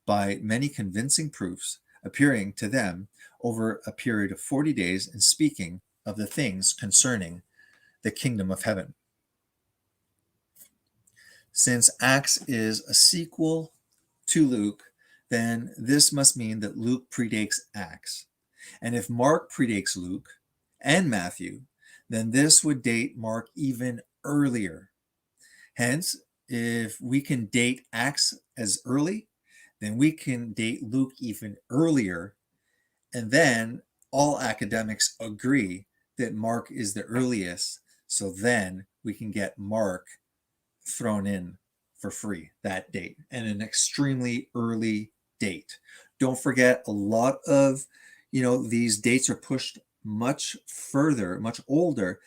by many convincing proofs, appearing to them over a period of 40 days and speaking of the things concerning the kingdom of heaven. Since Acts is a sequel to Luke, then this must mean that Luke predates Acts. And if Mark predates Luke and Matthew, then this would date Mark even earlier. Hence, if we can date Acts as early, then we can date Luke even earlier. And then all academics agree that Mark is the earliest. So then we can get Mark thrown in for free that date, and an extremely early date. Don't forget, a lot of these dates are pushed much further, much older,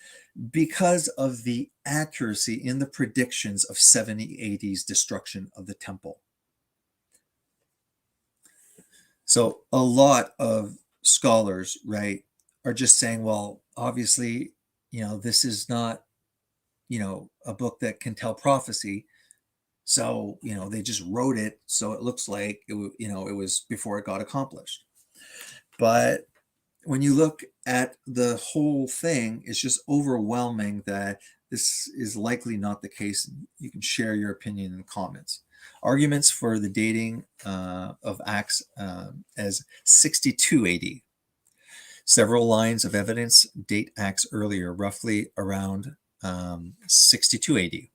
because of the accuracy in the predictions of 70 AD's destruction of the temple. So a lot of scholars, right, are just saying, well, obviously, this is not, a book that can tell prophecy. So, they just wrote it so it looks like it was before it got accomplished. But when you look at the whole thing, it's just overwhelming that this is likely not the case. You can share your opinion in the comments. Arguments for the dating of Acts as 62 AD. Several lines of evidence date Acts earlier, roughly around 62 AD.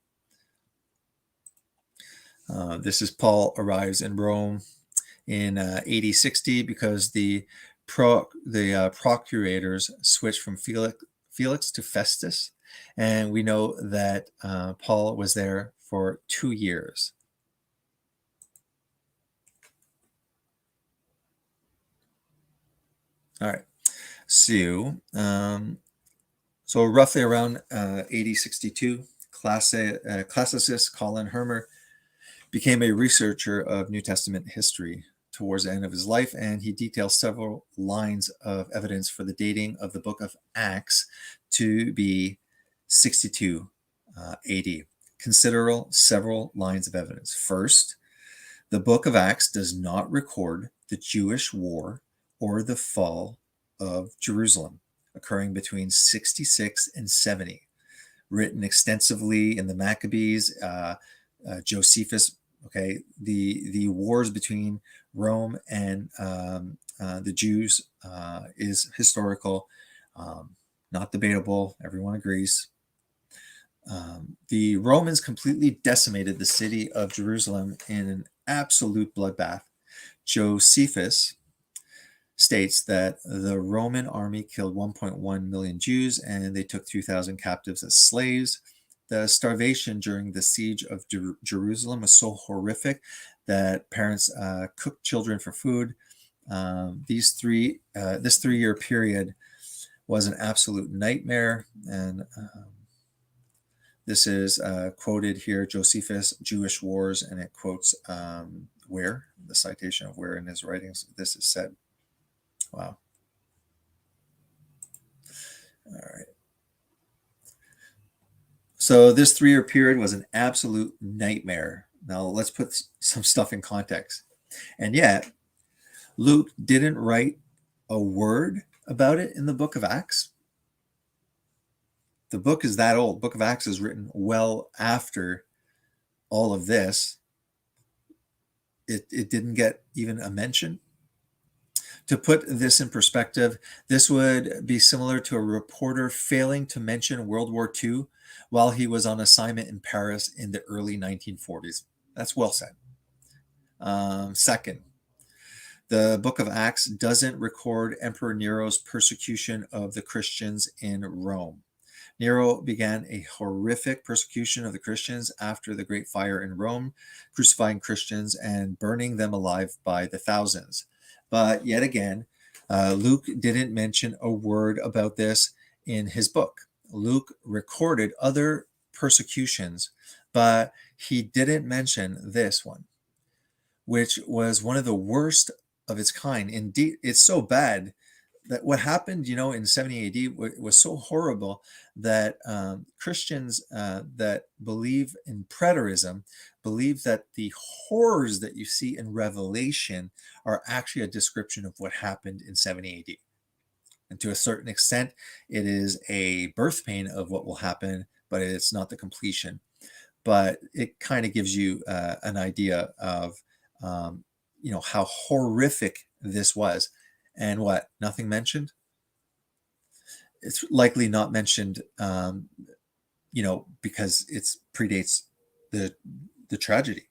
This is Paul arrives in Rome in AD 60 because the procurators switched from Felix to Festus, and we know that Paul was there for 2 years. All right, so roughly around AD 62, classicist Colin Hermer became a researcher of New Testament history towards the end of his life, and he details several lines of evidence for the dating of the book of Acts to be 62 AD. Consider several lines of evidence. First, the book of Acts does not record the Jewish war or the fall of Jerusalem, occurring between 66 and 70. Written extensively in the Maccabees, Josephus. Okay, the wars between Rome and the Jews is historical, not debatable. Everyone agrees. The Romans completely decimated the city of Jerusalem in an absolute bloodbath. Josephus states that the Roman army killed 1.1 million Jews, and they took 2,000 captives as slaves. The starvation during the siege of Jerusalem was so horrific that parents cooked children for food. This 3-year period was an absolute nightmare, and this is quoted here, Josephus, Jewish Wars, and it quotes where, the citation of where in his writings this is said. Wow. All right. So this 3-year period was an absolute nightmare. Now let's put some stuff in context. And yet, Luke didn't write a word about it in the book of Acts. The book is that old. The book of Acts is written well after all of this. It didn't get even a mention. To put this in perspective, this would be similar to a reporter failing to mention World War II while he was on assignment in Paris in the early 1940s. That's well said. Second, the book of Acts doesn't record Emperor Nero's persecution of the Christians in Rome. Nero began a horrific persecution of the Christians after the Great Fire in Rome, crucifying Christians and burning them alive by the thousands. But yet again, Luke didn't mention a word about this in his book. Luke recorded other persecutions, but he didn't mention this one, which was one of the worst of its kind. Indeed, it's so bad that what happened, in 70 AD was so horrible that Christians that believe in preterism believe that the horrors that you see in Revelation are actually a description of what happened in 70 AD. And to a certain extent, it is a birth pain of what will happen, but it's not the completion. But it kind of gives you an idea of how horrific this was. And what? Nothing mentioned? It's likely not mentioned, because it predates the tragedy.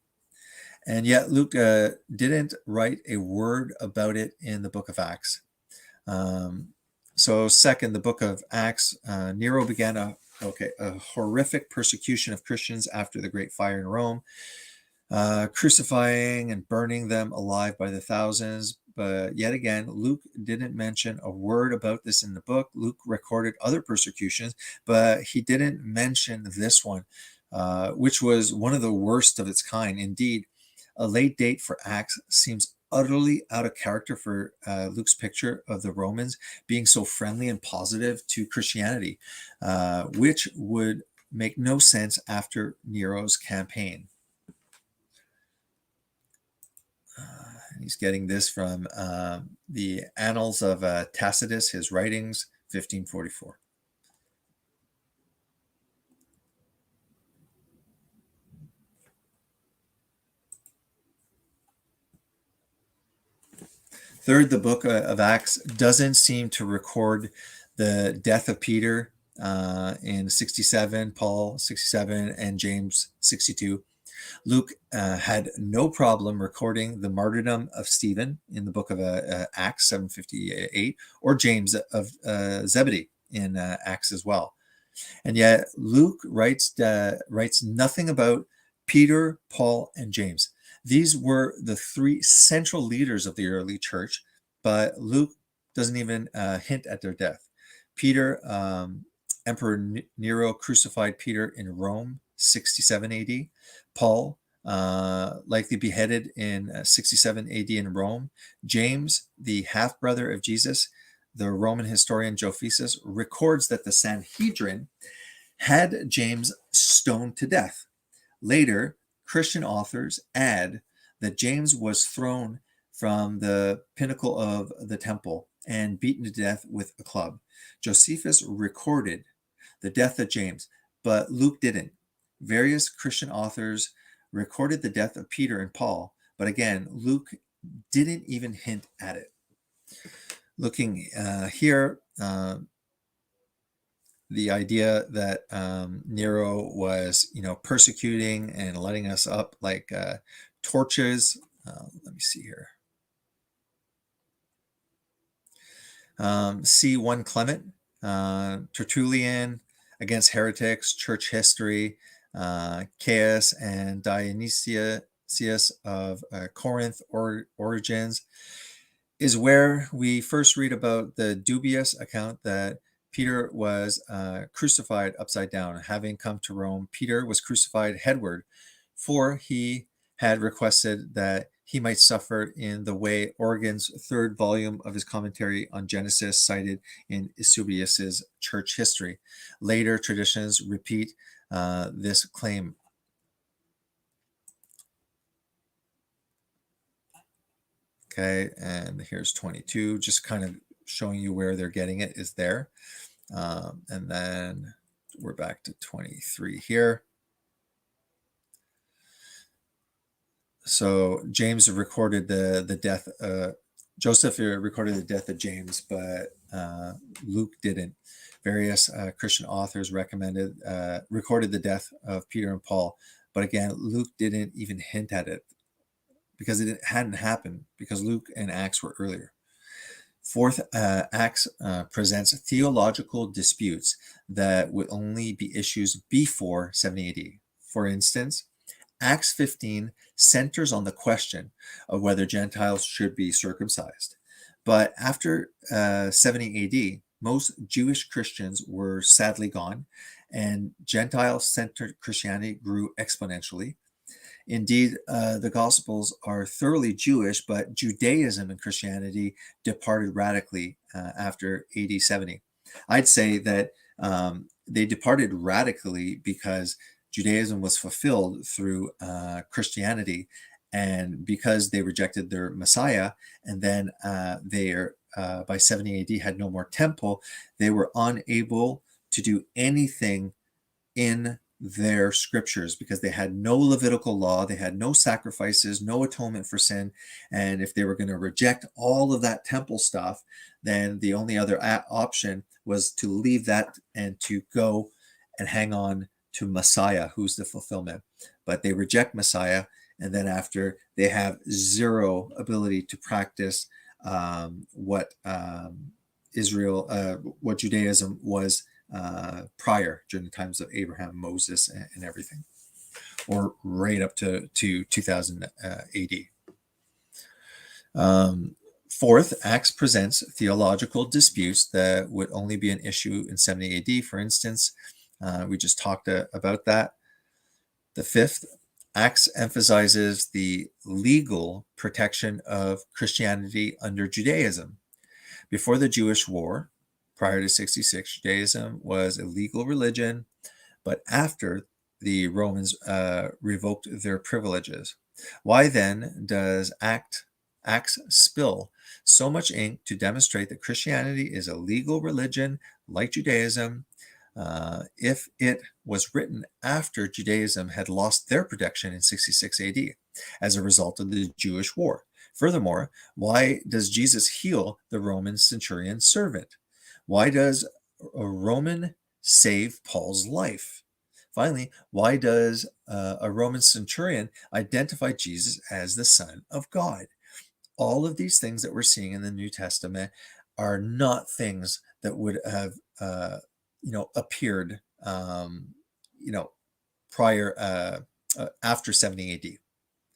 And yet Luke didn't write a word about it in the book of Acts. So second, the book of Acts, Nero began a horrific persecution of Christians after the Great Fire in Rome, crucifying and burning them alive by the thousands. But yet again, Luke didn't mention a word about this in the book. Luke recorded other persecutions, but he didn't mention this one, which was one of the worst of its kind. Indeed, a late date for Acts seems utterly out of character for Luke's picture of the Romans being so friendly and positive to Christianity, which would make no sense after Nero's campaign. He's getting this from the Annals of Tacitus, his writings, 1544. Third, the book of Acts doesn't seem to record the death of Peter in 67, Paul 67, and James 62. Luke had no problem recording the martyrdom of Stephen in the book of Acts 7:58, or James of Zebedee in Acts as well. And yet Luke writes nothing about Peter, Paul, and James. These were the three central leaders of the early church, but Luke doesn't even hint at their death. Peter, Emperor Nero crucified Peter in Rome, 67 AD. Paul, likely beheaded in 67 AD in Rome. James, the half-brother of Jesus, the Roman historian Josephus records that the Sanhedrin had James stoned to death. Later, Christian authors add that James was thrown from the pinnacle of the temple and beaten to death with a club. Josephus recorded the death of James, but Luke didn't. Various Christian authors recorded the death of Peter and Paul, but again, Luke didn't even hint at it. Looking here, the idea that Nero was, persecuting and lighting us up like torches. Let me see here. C1 Clement, Tertullian, Against Heretics, Church History, Caius and Dionysius of Corinth, Origins, is where we first read about the dubious account that Peter was crucified upside down. Having come to Rome, Peter was crucified headward, for he had requested that he might suffer in the way. Origen's third volume of his commentary on Genesis cited in Eusebius's Church History. Later traditions repeat this claim. Okay, and here's 22, just kind of showing you where they're getting it is there. And then we're back to 23 here. So James recorded the death, Joseph recorded the death of James, but Luke didn't. Various Christian authors recorded the death of Peter and Paul, but again, Luke didn't even hint at it because it hadn't happened, because Luke and Acts were earlier. Fourth, Acts presents theological disputes that would only be issues before 70 AD. For instance, Acts 15 centers on the question of whether Gentiles should be circumcised. But after 70 AD, most Jewish Christians were sadly gone, and Gentile-centered Christianity grew exponentially. Indeed, the Gospels are thoroughly Jewish, but Judaism and Christianity departed radically after AD 70. I'd say that they departed radically because Judaism was fulfilled through Christianity, and because they rejected their Messiah, and then by 70 AD had no more temple, they were unable to do anything in their scriptures, because they had no Levitical law, they had no sacrifices, no atonement for sin. And if they were going to reject all of that temple stuff, then the only other option was to leave that and to go and hang on to Messiah, who's the fulfillment. But they reject Messiah, and then after, they have zero ability to practice what what Judaism was prior, during the times of Abraham, Moses, and everything, or right up to 2000 AD. Fourth, Acts presents theological disputes that would only be an issue in 70 AD, for instance. We just talked about that. The fifth, Acts emphasizes the legal protection of Christianity under Judaism. Before the Jewish War, prior to 66, Judaism was a legal religion, but after, the Romans revoked their privileges. Why then does Acts spill so much ink to demonstrate that Christianity is a legal religion like Judaism, if it was written after Judaism had lost their protection in 66 AD as a result of the Jewish war? Furthermore, why does Jesus heal the Roman centurion servant? Why does a Roman save Paul's life? Finally, why does a Roman centurion identify Jesus as the Son of God? All of these things that we're seeing in the New Testament are not things that would have appeared prior after 70 AD,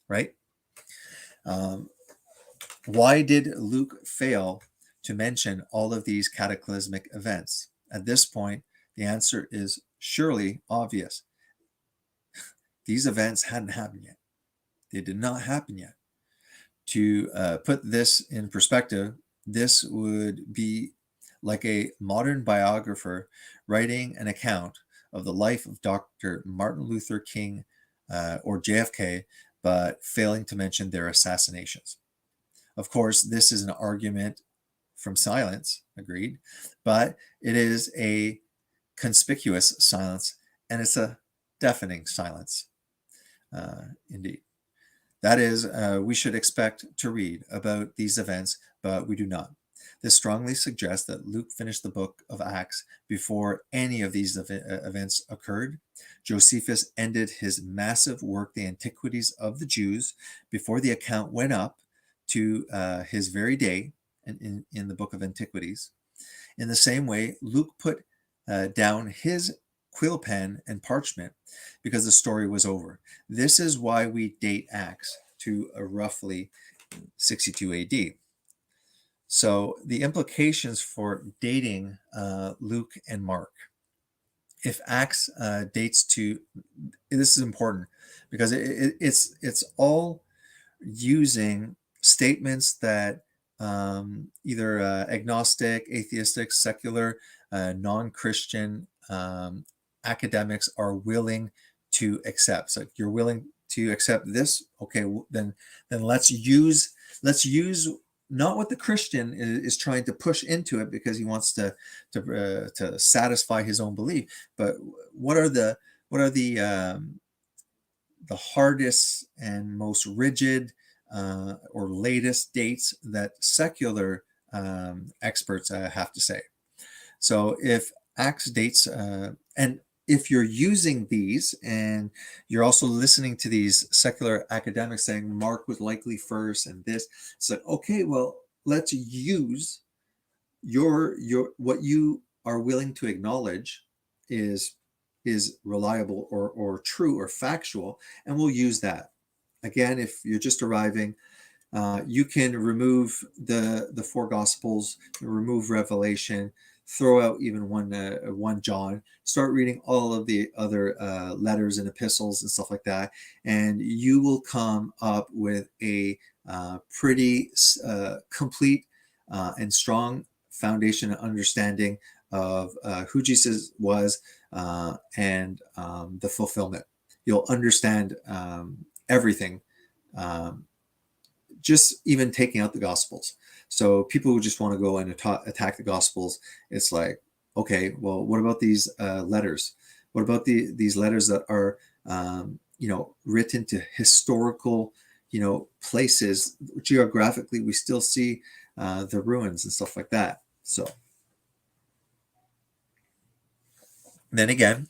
right? Why did Luke fail to mention all of these cataclysmic events? At this point, the answer is surely obvious. These events hadn't happened yet. They did not happen yet. To put this in perspective, this would be like a modern biographer writing an account of the life of Dr. Martin Luther King or JFK, but failing to mention their assassinations. Of course, this is an argument from silence, agreed, but it is a conspicuous silence, and it's a deafening silence, indeed. That is, we should expect to read about these events, but we do not. This strongly suggests that Luke finished the book of Acts before any of these events occurred. Josephus ended his massive work, The Antiquities of the Jews, before the account went up to his very day in the book of Antiquities. In the same way, Luke put down his quill pen and parchment because the story was over. This is why we date Acts to roughly 62 AD. So the implications for dating Luke and Mark. If Acts dates to, this is important because it's all using statements that either agnostic, atheistic, secular, non-Christian academics are willing to accept. So if you're willing to accept this, okay, then let's use not what the Christian is trying to push into it because he wants to satisfy his own belief, but what are the hardest and most rigid or latest dates that secular experts have to say. So if Acts dates, and if you're using these and you're also listening to these secular academics saying Mark was likely first and this, it's like, okay, well, let's use your what you are willing to acknowledge is reliable or true or factual, and we'll use that. Again, if you're just arriving, you can remove the four Gospels, remove Revelation, throw out even one John, start reading all of the other letters and epistles and stuff like that, and you will come up with a pretty complete and strong foundation and understanding of who Jesus was and the fulfillment. You'll understand everything, just even taking out the Gospels. So people who just want to go and attack the Gospels, it's like, okay, well, what about these letters? What about these letters that are, written to historical, places? Geographically, we still see the ruins and stuff like that. So then again,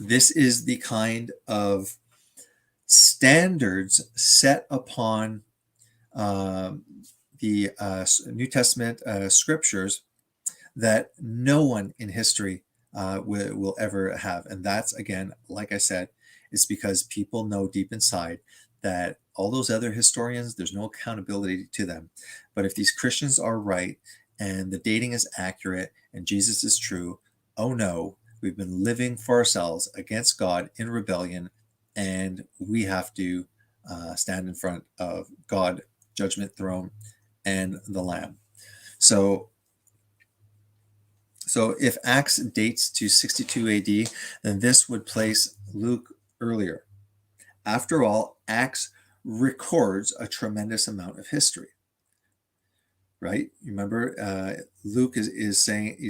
this is the kind of standards set upon the New Testament scriptures that no one in history will ever have. And that's, again, like I said, it's because people know deep inside that all those other historians, there's no accountability to them. But if these Christians are right and the dating is accurate and Jesus is true, oh no, we've been living for ourselves against God in rebellion, and we have to stand in front of God, judgment throne, and the Lamb. So if Acts dates to 62 AD, then this would place Luke earlier. After all, Acts records a tremendous amount of history, right? You remember, Luke is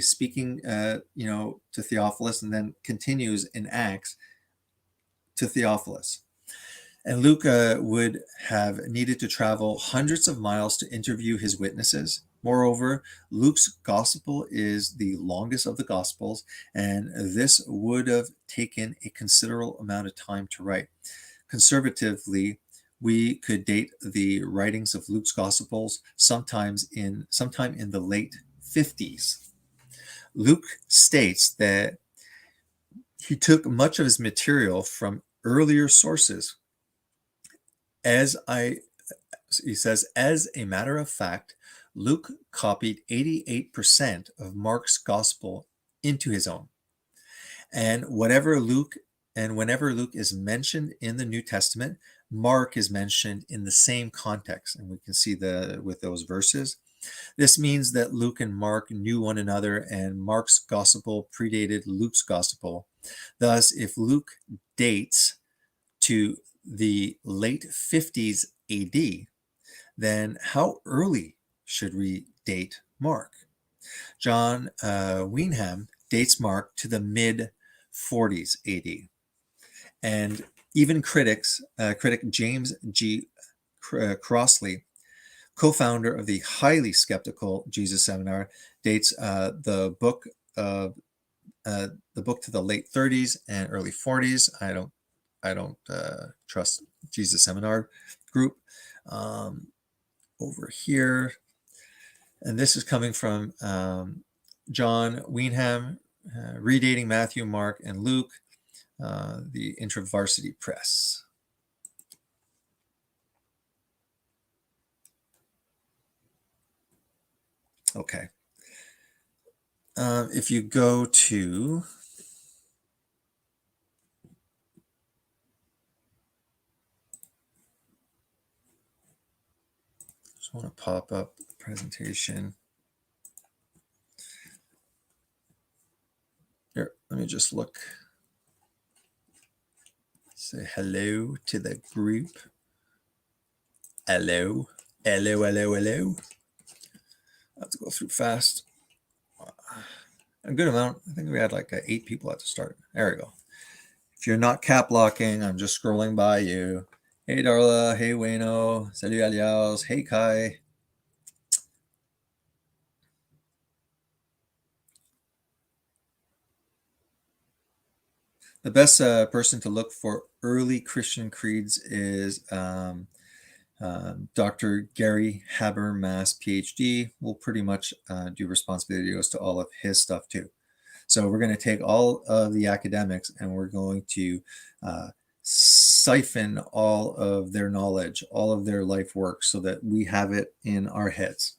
speaking, to Theophilus, and then continues in Acts to Theophilus. And Luke would have needed to travel hundreds of miles to interview his witnesses. Moreover, Luke's gospel is the longest of the gospels, and this would have taken a considerable amount of time to write. Conservatively, we could date the writings of Luke's gospels sometime in the late 50s. Luke states that he took much of his material from earlier sources. He says, as a matter of fact, Luke copied 88% of Mark's gospel into his own. And whenever Luke is mentioned in the New Testament, Mark is mentioned in the same context. And we can see with those verses. This means that Luke and Mark knew one another, and Mark's gospel predated Luke's gospel. Thus, if Luke dates to the late 50s AD, then how early should we date Mark? John Weinham dates Mark to the mid 40s AD. And even critic James G. Crossley, co-founder of the highly skeptical Jesus Seminar, dates the book to the late 30s and early 40s. I don't trust Jesus Seminar group. Over here, and this is coming from John Weinham, Redating Matthew, Mark, and Luke, the IntraVarsity Press. Okay. If you go to just want to pop up the presentation. Here, let me just look. Say hello to the group. Hello. Hello, hello, hello. I have to go through fast. A good amount. I think we had like 8 people at the start. There we go. If you're not cap locking, I'm just scrolling by you. Hey Darla, hey Wayno, salut Alias, hey Kai. The best person to look for early Christian creeds is Dr. Gary Habermas, PhD. We'll pretty much do response videos to all of his stuff too. So we're going to take all of the academics and we're going to siphon all of their knowledge, all of their life work, so that we have it in our heads.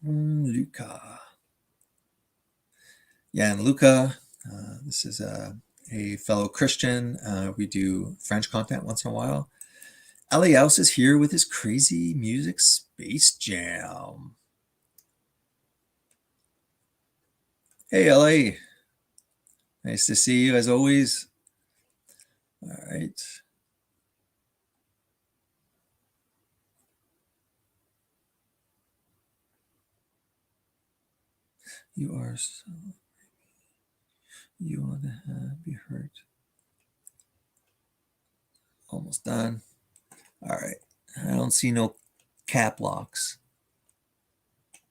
Luca. Yeah, and Luca, this is a fellow Christian. We do French content once in a while. Alias is here with his crazy music Space Jam. Hey, LA. Nice to see you as always. All right. You are so, you want to be hurt. Almost done. All right. I don't see no cap locks.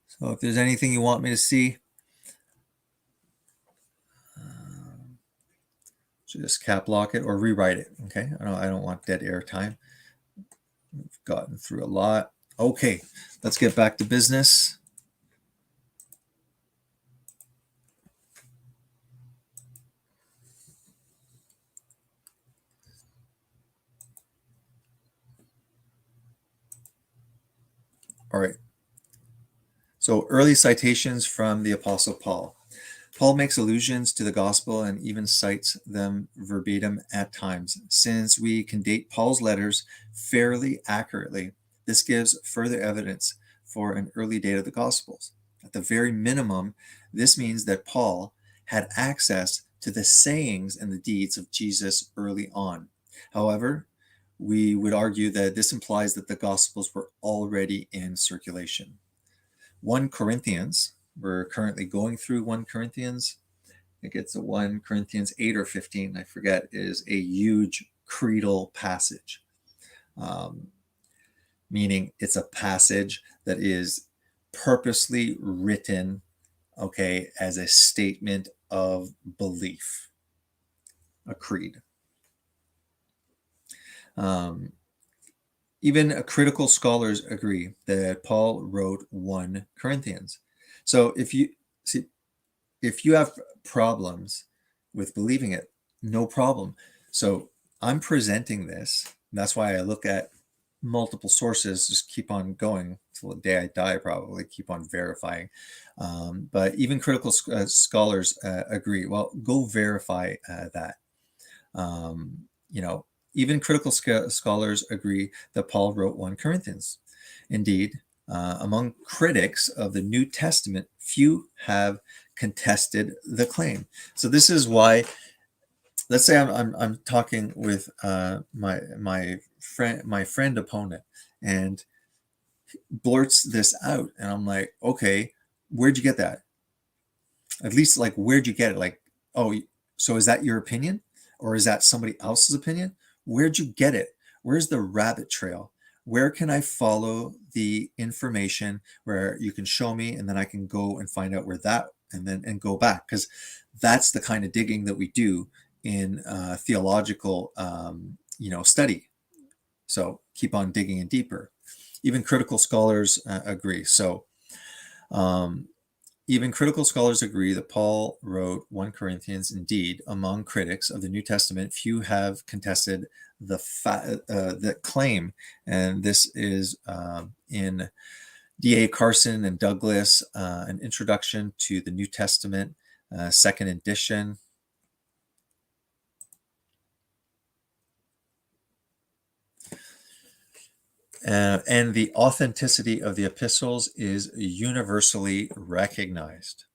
So if there's anything you want me to see, just cap lock it or rewrite it. Okay. I don't want dead air time. We've gotten through a lot. Okay. Let's get back to business. All right. So early citations from the Apostle Paul. Paul makes allusions to the gospel and even cites them verbatim at times. Since we can date Paul's letters fairly accurately, this gives further evidence for an early date of the gospels. At the very minimum, this means that Paul had access to the sayings and the deeds of Jesus early on. However, we would argue that this implies that the gospels were already in circulation. 1 Corinthians, we're currently going through 1 Corinthians. I think it's a 1 Corinthians 8 or 15, I forget, is a huge creedal passage, meaning it's a passage that is purposely written, okay, as a statement of belief, a creed. Even critical scholars agree that Paul wrote 1 Corinthians. So if you have problems with believing it, no problem. So I'm presenting this. And that's why I look at multiple sources, just keep on going till the day I die, probably keep on verifying. But even critical scholars agree. Well, go verify that. Even critical scholars agree that Paul wrote 1 Corinthians. Indeed, among critics of the New Testament, few have contested the claim. So this is why, let's say I'm talking with my friend opponent, and blurts this out, and I'm like, okay, where'd you get that? At least, like, where'd you get it? Like, oh, so is that your opinion, or is that somebody else's opinion? Where'd you get it? Where's the rabbit trail? Where can I follow the information where you can show me, and then I can go and find out where that, and go back? Because that's the kind of digging that we do in theological, study. So keep on digging in deeper. Even critical scholars agree. So even critical scholars agree that Paul wrote 1 Corinthians. Indeed, among critics of the New Testament, few have contested the claim. And this is in D.A. Carson and Douglas, An Introduction to the New Testament, second edition. And the authenticity of the epistles is universally recognized.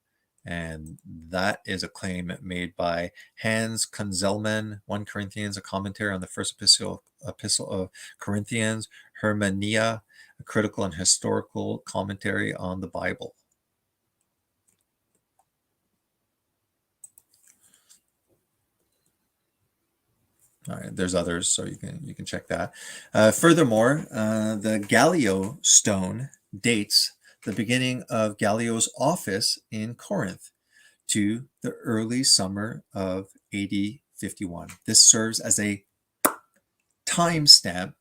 And that is a claim made by Hans Kunzelman, 1 Corinthians, a commentary on the first epistle of Corinthians, Hermania, a critical and historical commentary on the Bible. All right, there's others, so you can check that. Furthermore, the Gallio stone dates the beginning of Gallio's office in Corinth to the early summer of AD 51. This serves as a timestamp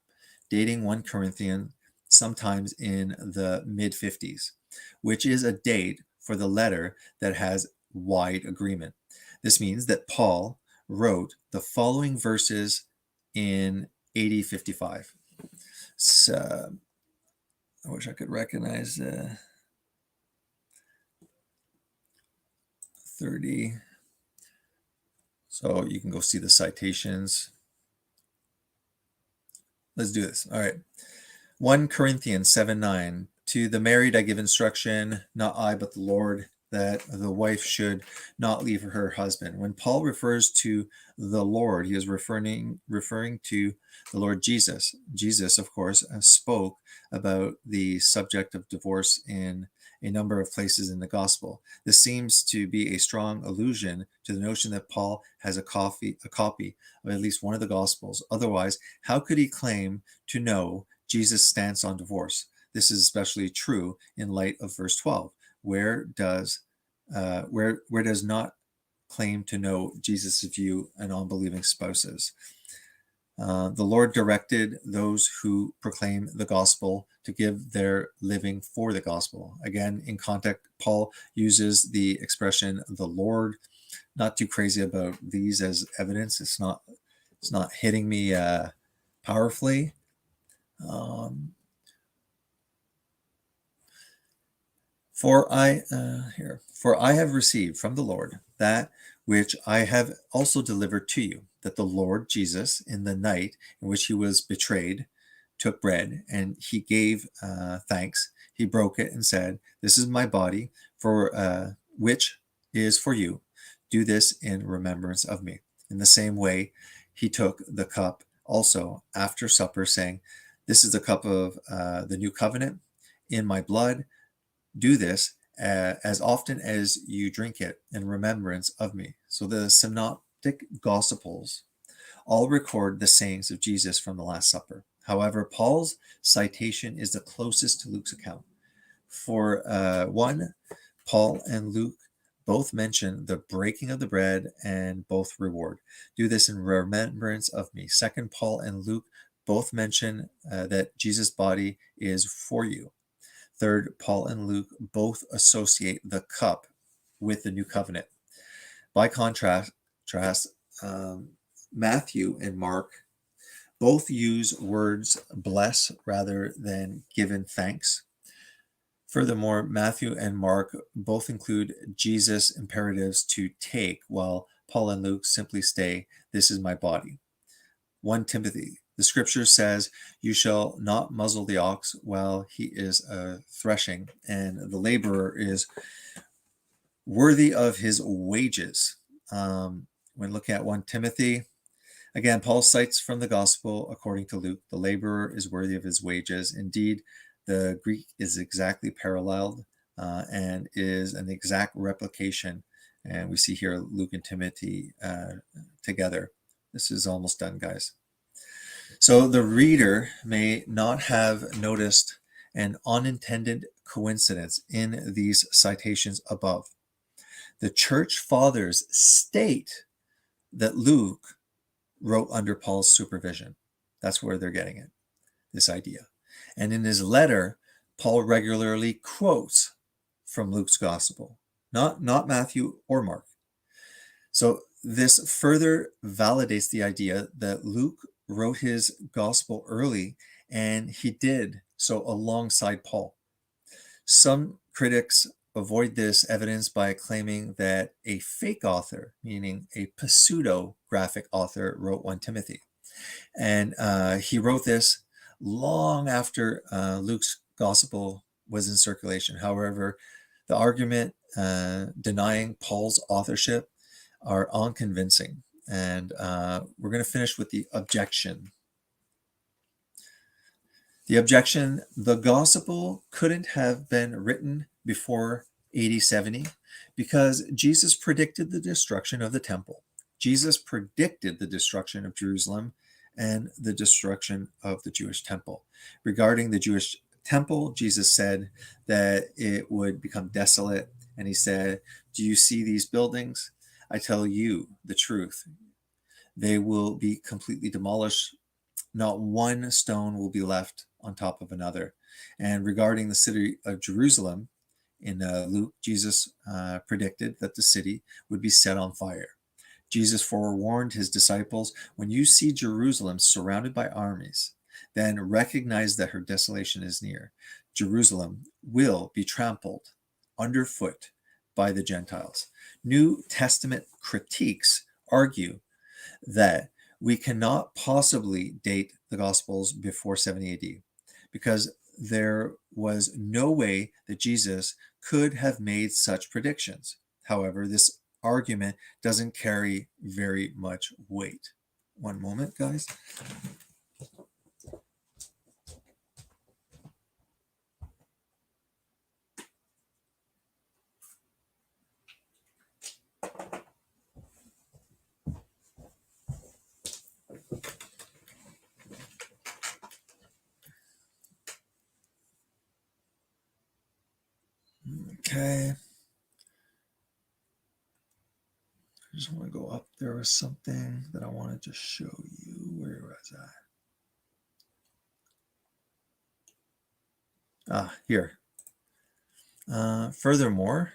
dating 1 Corinthians sometimes in the mid-50s, which is a date for the letter that has wide agreement. This means that Paul wrote the following verses in AD 55. So I wish I could recognize 30. So you can go see the citations. Let's do this. All right. 1 Corinthians 7:9. To the married I give instruction, not I, but the Lord. that the wife should not leave her husband. When Paul refers to the Lord, he is referring to the Lord Jesus. Jesus, of course, spoke about the subject of divorce in a number of places in the gospel. This seems to be a strong allusion to the notion that Paul has a copy of at least one of the gospels. Otherwise, how could he claim to know Jesus' stance on divorce? This is especially true in light of verse 12, where does not claim to know Jesus' view on unbelieving spouses. The Lord directed those who proclaim the gospel to give their living for the gospel. Again, in context, Paul uses the expression the Lord. Not too crazy about these as evidence. It's not hitting me powerfully. For I have received from the Lord that which I have also delivered to you, that the Lord Jesus, in the night in which he was betrayed, took bread, and he gave thanks. He broke it and said, "This is my body, for which is for you. Do this in remembrance of me." In the same way, he took the cup also after supper, saying, "This is the cup of the new covenant in my blood. Do this as often as you drink it in remembrance of me." So the synoptic gospels all record the sayings of Jesus from the Last Supper. However, Paul's citation is the closest to Luke's account. For one, Paul and Luke both mention the breaking of the bread and both reward. Do this in remembrance of me. Second, Paul and Luke both mention that Jesus' body is for you. Third, Paul and Luke both associate the cup with the new covenant. By contrast, Matthew and Mark both use words bless rather than given thanks. Furthermore, Matthew and Mark both include Jesus' imperatives to take, while Paul and Luke simply say, "This is my body." 1 Timothy. The scripture says, "You shall not muzzle the ox while he is threshing, and the laborer is worthy of his wages." When looking at 1 Timothy, again, Paul cites from the gospel according to Luke, "The laborer is worthy of his wages." Indeed, the Greek is exactly paralleled and is an exact replication. And we see here Luke and Timothy together. This is almost done, guys. So the reader may not have noticed an unintended coincidence in these citations above. The church fathers state that Luke wrote under Paul's supervision. That's where they're getting it, this idea. And in his letter, Paul regularly quotes from Luke's gospel, not Matthew or Mark. So this further validates the idea that Luke wrote his gospel early, and he did so alongside Paul. Some critics avoid this evidence by claiming that a fake author, meaning a pseudo-graphic author, wrote 1 Timothy. And he wrote this long after Luke's gospel was in circulation. However, the argument denying Paul's authorship are unconvincing. And we're going to finish with the objection. The objection: the gospel couldn't have been written before AD 70 because Jesus predicted the destruction of the temple. Jesus predicted the destruction of Jerusalem and the destruction of the Jewish temple. Regarding the Jewish temple, Jesus said that it would become desolate. And he said, "Do you see these buildings? I tell you the truth. They will be completely demolished. Not one stone will be left on top of another." And regarding the city of Jerusalem, in Luke, Jesus predicted that the city would be set on fire. Jesus forewarned his disciples, "When you see Jerusalem surrounded by armies, then recognize that her desolation is near. Jerusalem will be trampled underfoot by the Gentiles." New Testament critiques argue that we cannot possibly date the Gospels before 70 AD because there was no way that Jesus could have made such predictions. However, this argument doesn't carry very much weight. One moment, guys. Okay. I just want to go up. There was something that I wanted to show you. Where was I? Here. Furthermore,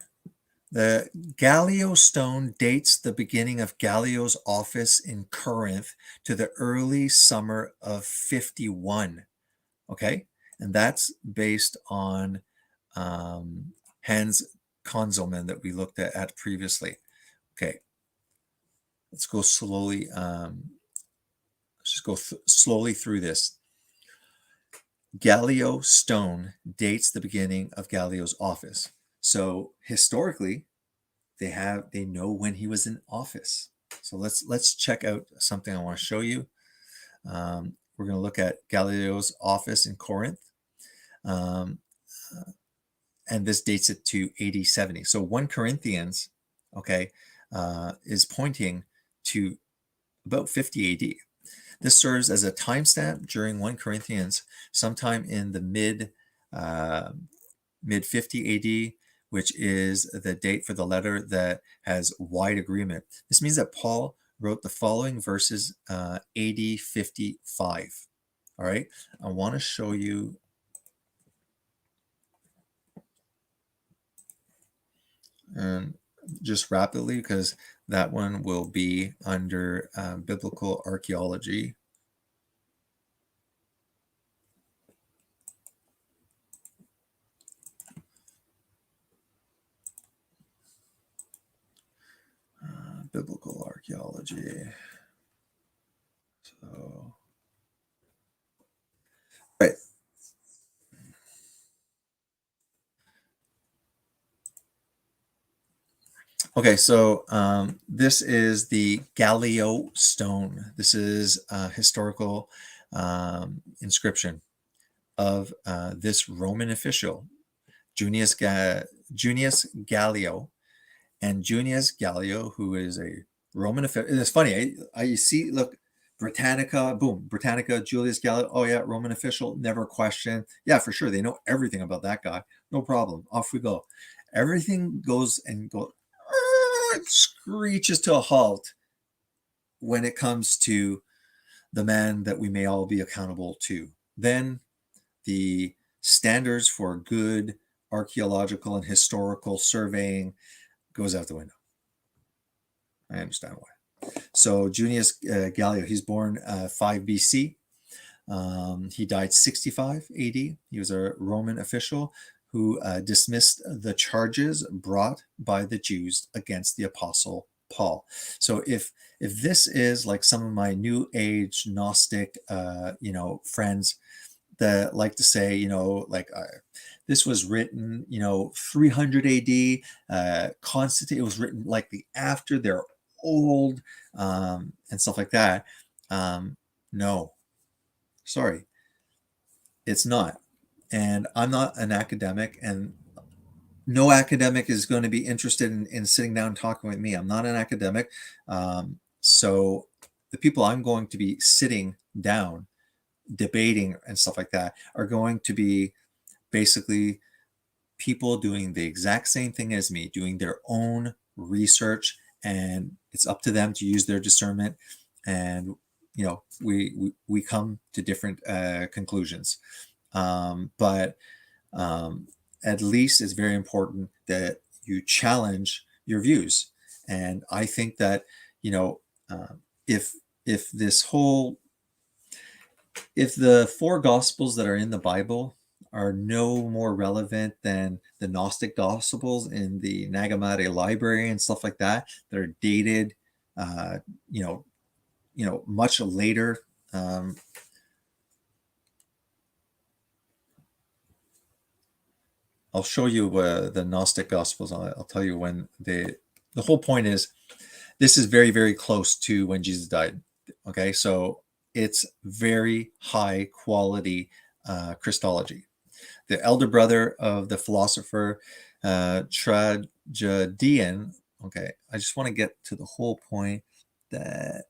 the Gallio stone dates the beginning of Gallio's office in Corinth to the early summer of 51. Okay, and that's based on Hans Konzelman that we looked at previously. Okay, let's go slowly. Let's just go slowly through this. Gallio stone dates the beginning of Gallio's office. So historically, they know when he was in office. So let's check out something I want to show you. We're going to look at Gallio's office in Corinth. And this dates it to AD 70. So 1 Corinthians, okay, is pointing to about 50 AD. This serves as a timestamp during 1 Corinthians, sometime in the mid 50 AD, which is the date for the letter that has wide agreement. This means that Paul wrote the following verses AD 55. All right, I want to show you. And just rapidly, because that one will be under biblical archaeology. Biblical archaeology. So, right. Okay, so this is the Gallio stone. This is a historical inscription of this Roman official, Junius Gallio. And Junius Gallio, who is a Roman official. It's funny, I see, look, Britannica, boom, Britannica, Julius Gallio. Oh yeah, Roman official, never question. Yeah, for sure, they know everything about that guy. No problem. Off we go. Everything goes screeches to a halt when it comes to the man that we may all be accountable to. Then the standards for good archaeological and historical surveying goes out the window. I understand why. So Junius Gallio, he's born 5 BC. He died 65 AD. He was a Roman official who dismissed the charges brought by the Jews against the Apostle Paul. So if this is like some of my New Age Gnostic, friends that like to say, like this was written, 300 AD, Constantine, it was written like the after, they're old, and stuff like that. No, sorry, it's not. And I'm not an academic, and no academic is going to be interested in sitting down and talking with me. I'm not an academic. So the people I'm going to be sitting down debating and stuff like that are going to be basically people doing the exact same thing as me, doing their own research, and it's up to them to use their discernment. And we come to different conclusions, but at least it's very important that you challenge your views. And I think that if the 4 gospels that are in the Bible are no more relevant than the Gnostic gospels in the Nag Hammadi library and stuff like that are dated, much later. I'll show you the Gnostic Gospels. I'll tell you when the whole point is this is very, very close to when Jesus died. Okay, so it's very high quality Christology. The elder brother of the philosopher Tragedian. Okay, I just want to get to the whole point that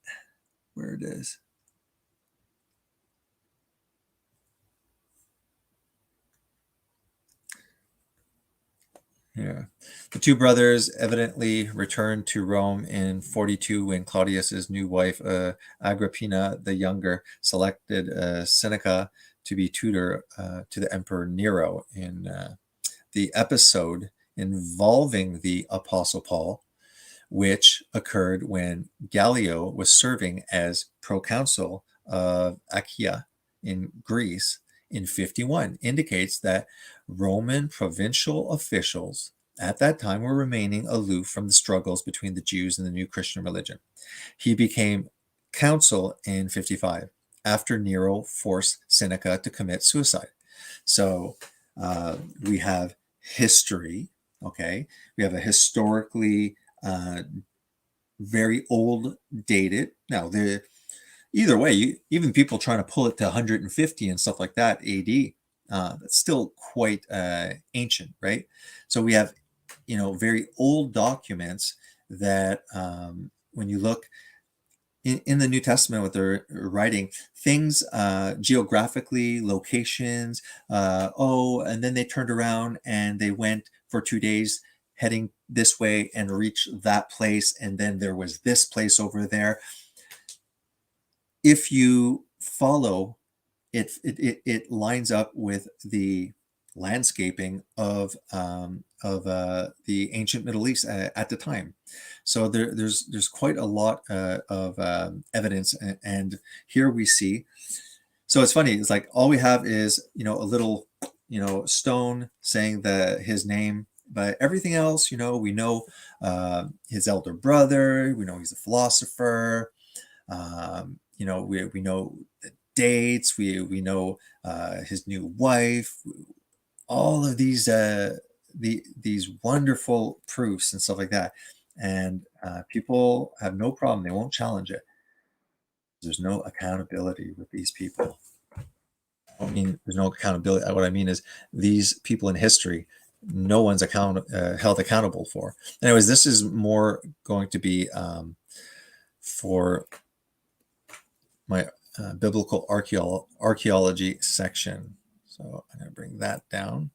where it is. Yeah. The two brothers evidently returned to Rome in 42 when Claudius's new wife, Agrippina the Younger, selected Seneca to be tutor to the Emperor Nero. In the episode involving the Apostle Paul, which occurred when Gallio was serving as proconsul of Achaia in Greece in 51, indicates that Roman provincial officials at that time were remaining aloof from the struggles between the Jews and the new Christian religion. He became consul in 55 after Nero forced Seneca to commit suicide. So we have history, okay? We have a historically very old dated. Now, either way, even people trying to pull it to 150 and stuff like that AD, that's still quite ancient, right? So we have, very old documents that when you look in the New Testament, what they're writing, things geographically, locations, and then they turned around and they went for 2 days heading this way and reached that place, and then there was this place over there. If you follow it, it lines up with the landscaping of the ancient Middle East at the time. So there's quite a lot of evidence, and here we see. So it's funny. It's like all we have is a little stone saying his name, but everything else, we know his elder brother. We know he's a philosopher. We know the dates. We know his new wife. All of these these wonderful proofs and stuff like that, and people have no problem. They won't challenge it. There's no accountability with these people. I mean, there's no accountability. What I mean is these people in history, no one's held accountable for. Anyways, this is more going to be for my biblical archaeology section. So I'm going to bring that down.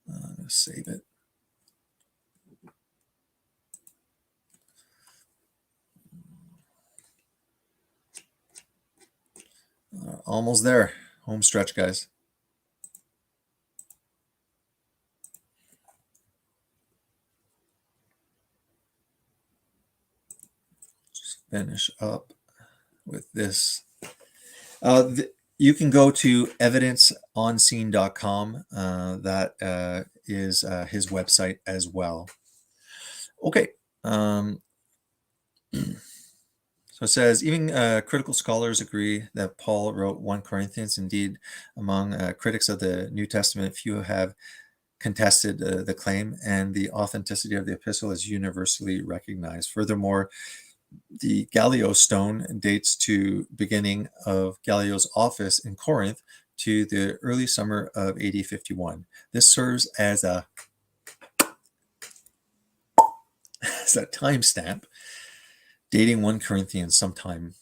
I'm going to save it. Almost there. Home stretch, guys. Just finish up with this. You can go to evidenceonscene.com. That is his website as well. Okay. So it says, even critical scholars agree that Paul wrote 1 Corinthians. Indeed, among critics of the New Testament, few have contested the claim, and the authenticity of the epistle is universally recognized. Furthermore, the Gallio stone dates to beginning of Gallio's office in Corinth to the early summer of AD 51. This serves as a timestamp dating 1 Corinthians sometime.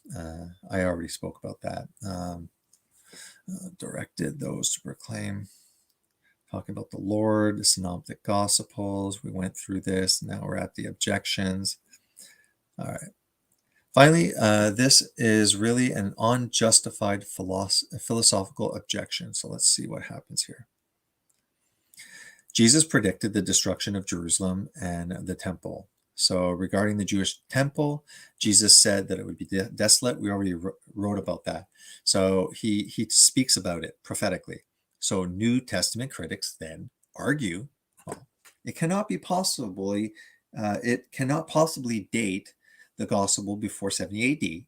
I already spoke about that. Directed those to proclaim. Talking about the Lord, the Synoptic Gospels. We went through this. Now we're at the objections. All right. Finally, this is really an unjustified philosophical objection. So let's see what happens here. Jesus predicted the destruction of Jerusalem and the temple. So regarding the Jewish temple, Jesus said that it would be desolate. We already wrote about that. So he speaks about it prophetically. So New Testament critics then argue, well, it cannot possibly date the gospel before 70 AD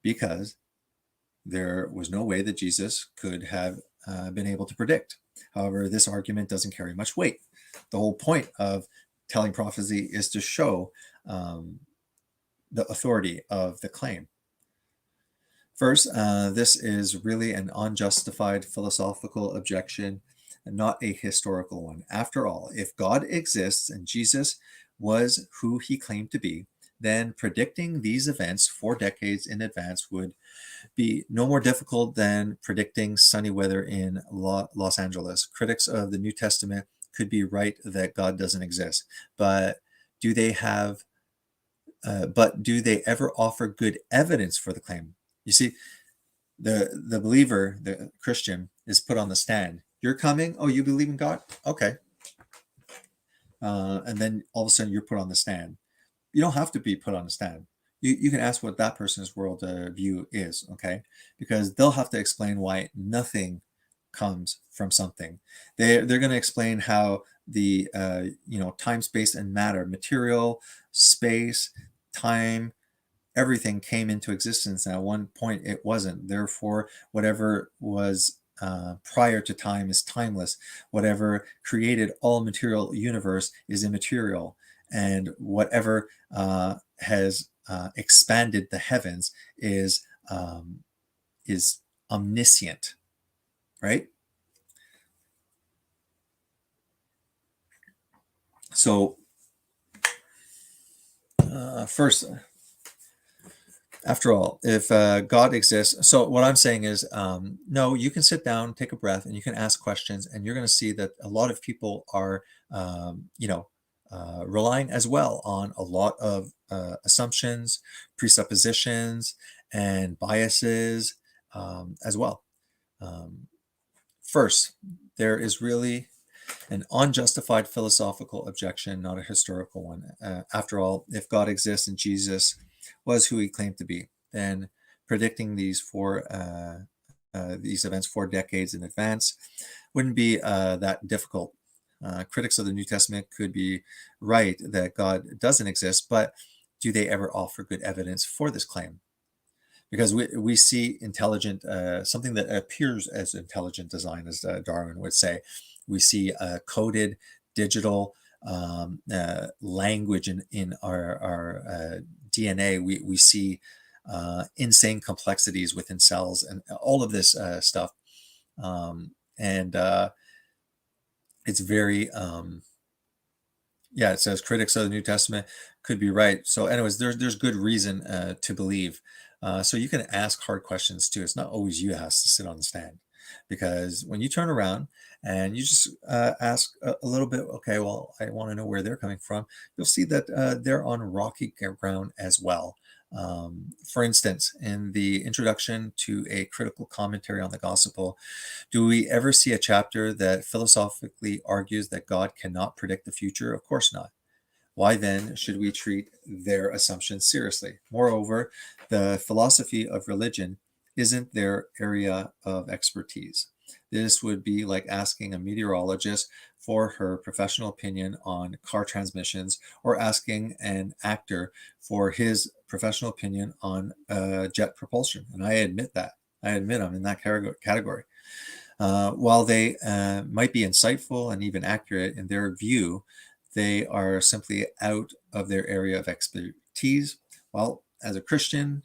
because there was no way that Jesus could have been able to predict. However, this argument doesn't carry much weight. The whole point of telling prophecy is to show the authority of the claim. First, this is really an unjustified philosophical objection, and not a historical one. After all, if God exists and Jesus was who he claimed to be, then predicting these events 4 decades in advance would be no more difficult than predicting sunny weather in Los Angeles. Critics of the New Testament could be right that God doesn't exist, but do they ever offer good evidence for the claim? You see, the believer, the Christian, is put on the stand. You're coming. Oh, you believe in God? Okay. And then all of a sudden you're put on the stand. You don't have to be put on the stand. You can ask what that person's world view is, okay? Because they'll have to explain why nothing comes from something. They're going to explain how the time, space, and matter, material, space, time, everything came into existence, and at one point it wasn't. Therefore, whatever was prior to time is timeless. Whatever created all material universe is immaterial, and whatever has expanded the heavens is omniscient, right? So first, after all, if God exists, so what I'm saying is, no, you can sit down, take a breath, and you can ask questions, and you're going to see that a lot of people are, relying as well on a lot of assumptions, presuppositions, and biases as well. First, there is really an unjustified philosophical objection, not a historical one. After all, if God exists and Jesus was who he claimed to be, then predicting these events 4 decades in advance wouldn't be that difficult. Critics of the New Testament could be right that God doesn't exist, but do they ever offer good evidence for this claim? Because we see intelligent, something that appears as intelligent design, as Darwin would say. We see coded digital language in our DNA. We see insane complexities within cells and all of this stuff. It's very, it says critics of the New Testament could be right. So anyways, there's good reason to believe. So you can ask hard questions too. It's not always you has to sit on the stand, because when you turn around and you just ask a little bit, okay, well, I want to know where they're coming from, you'll see that they're on rocky ground as well. For instance, in the introduction to a critical commentary on the gospel, do we ever see a chapter that philosophically argues that God cannot predict the future? Of course not. Why then should we treat their assumptions seriously? Moreover, the philosophy of religion isn't their area of expertise. This would be like asking a meteorologist for her professional opinion on car transmissions, or asking an actor for his professional opinion on jet propulsion. And I admit that. I admit I'm in that category. While they might be insightful and even accurate in their view, they are simply out of their area of expertise. Well, as a Christian,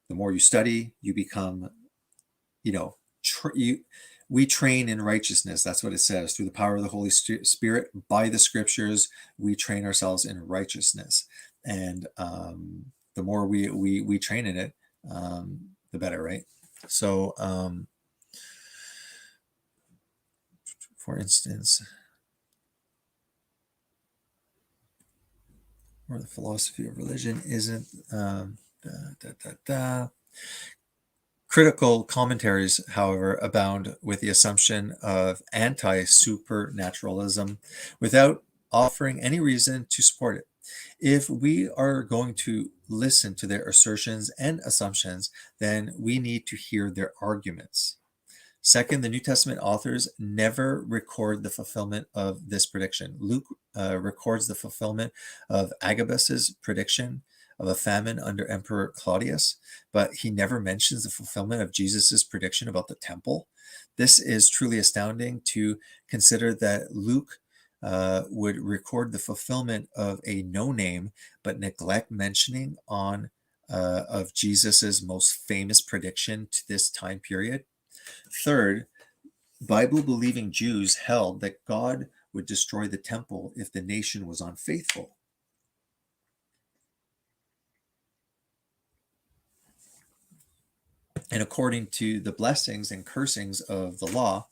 the more you study, you become, we train in righteousness. That's what it says. Through the power of the Holy Spirit, by the scriptures, we train ourselves in righteousness. And the more we train in it, the better, right? So, for instance, or the philosophy of religion isn't Critical commentaries, however, abound with the assumption of anti-supernaturalism without offering any reason to support it. If we are going to listen to their assertions and assumptions, then we need to hear their arguments. Second, the New Testament authors never record the fulfillment of this prediction. Luke records the fulfillment of Agabus's prediction of a famine under Emperor Claudius, but he never mentions the fulfillment of Jesus's prediction about the temple. This is truly astounding to consider that Luke would record the fulfillment of a no name, but neglect mentioning on of Jesus's most famous prediction to this time period. Third, Bible-believing Jews held that God would destroy the temple if the nation was unfaithful. And according to the blessings and cursings of the law,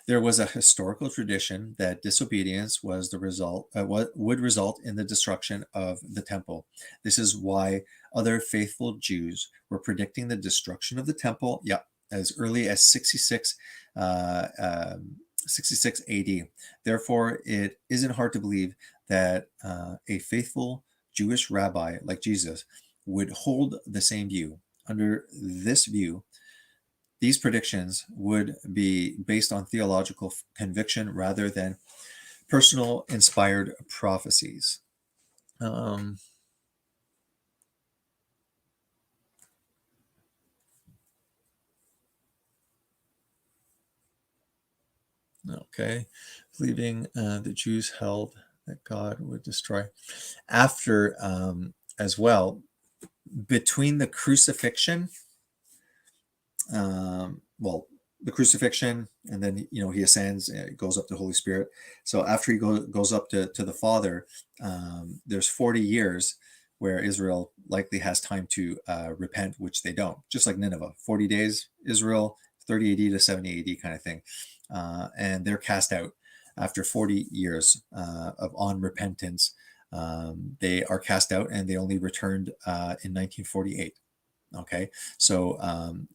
there was a historical tradition that disobedience was the result, would result in the destruction of the temple. This is why other faithful Jews were predicting the destruction of the temple, as early as 66 AD. Therefore, it isn't hard to believe that a faithful Jewish rabbi like Jesus would hold the same view. Under this view, these predictions would be based on theological conviction rather than personal inspired prophecies. Okay, believing the Jews held that God would destroy. After, as well, between the crucifixion, the crucifixion, and then he ascends, goes up to the Holy Spirit. So after he goes up to the Father, there's 40 years where Israel likely has time to repent, which they don't. Just like Nineveh, 40 days Israel, 30 AD to 70 AD kind of thing, and they're cast out after 40 years of unrepentance. They are cast out, and they only returned in 1948. Okay, so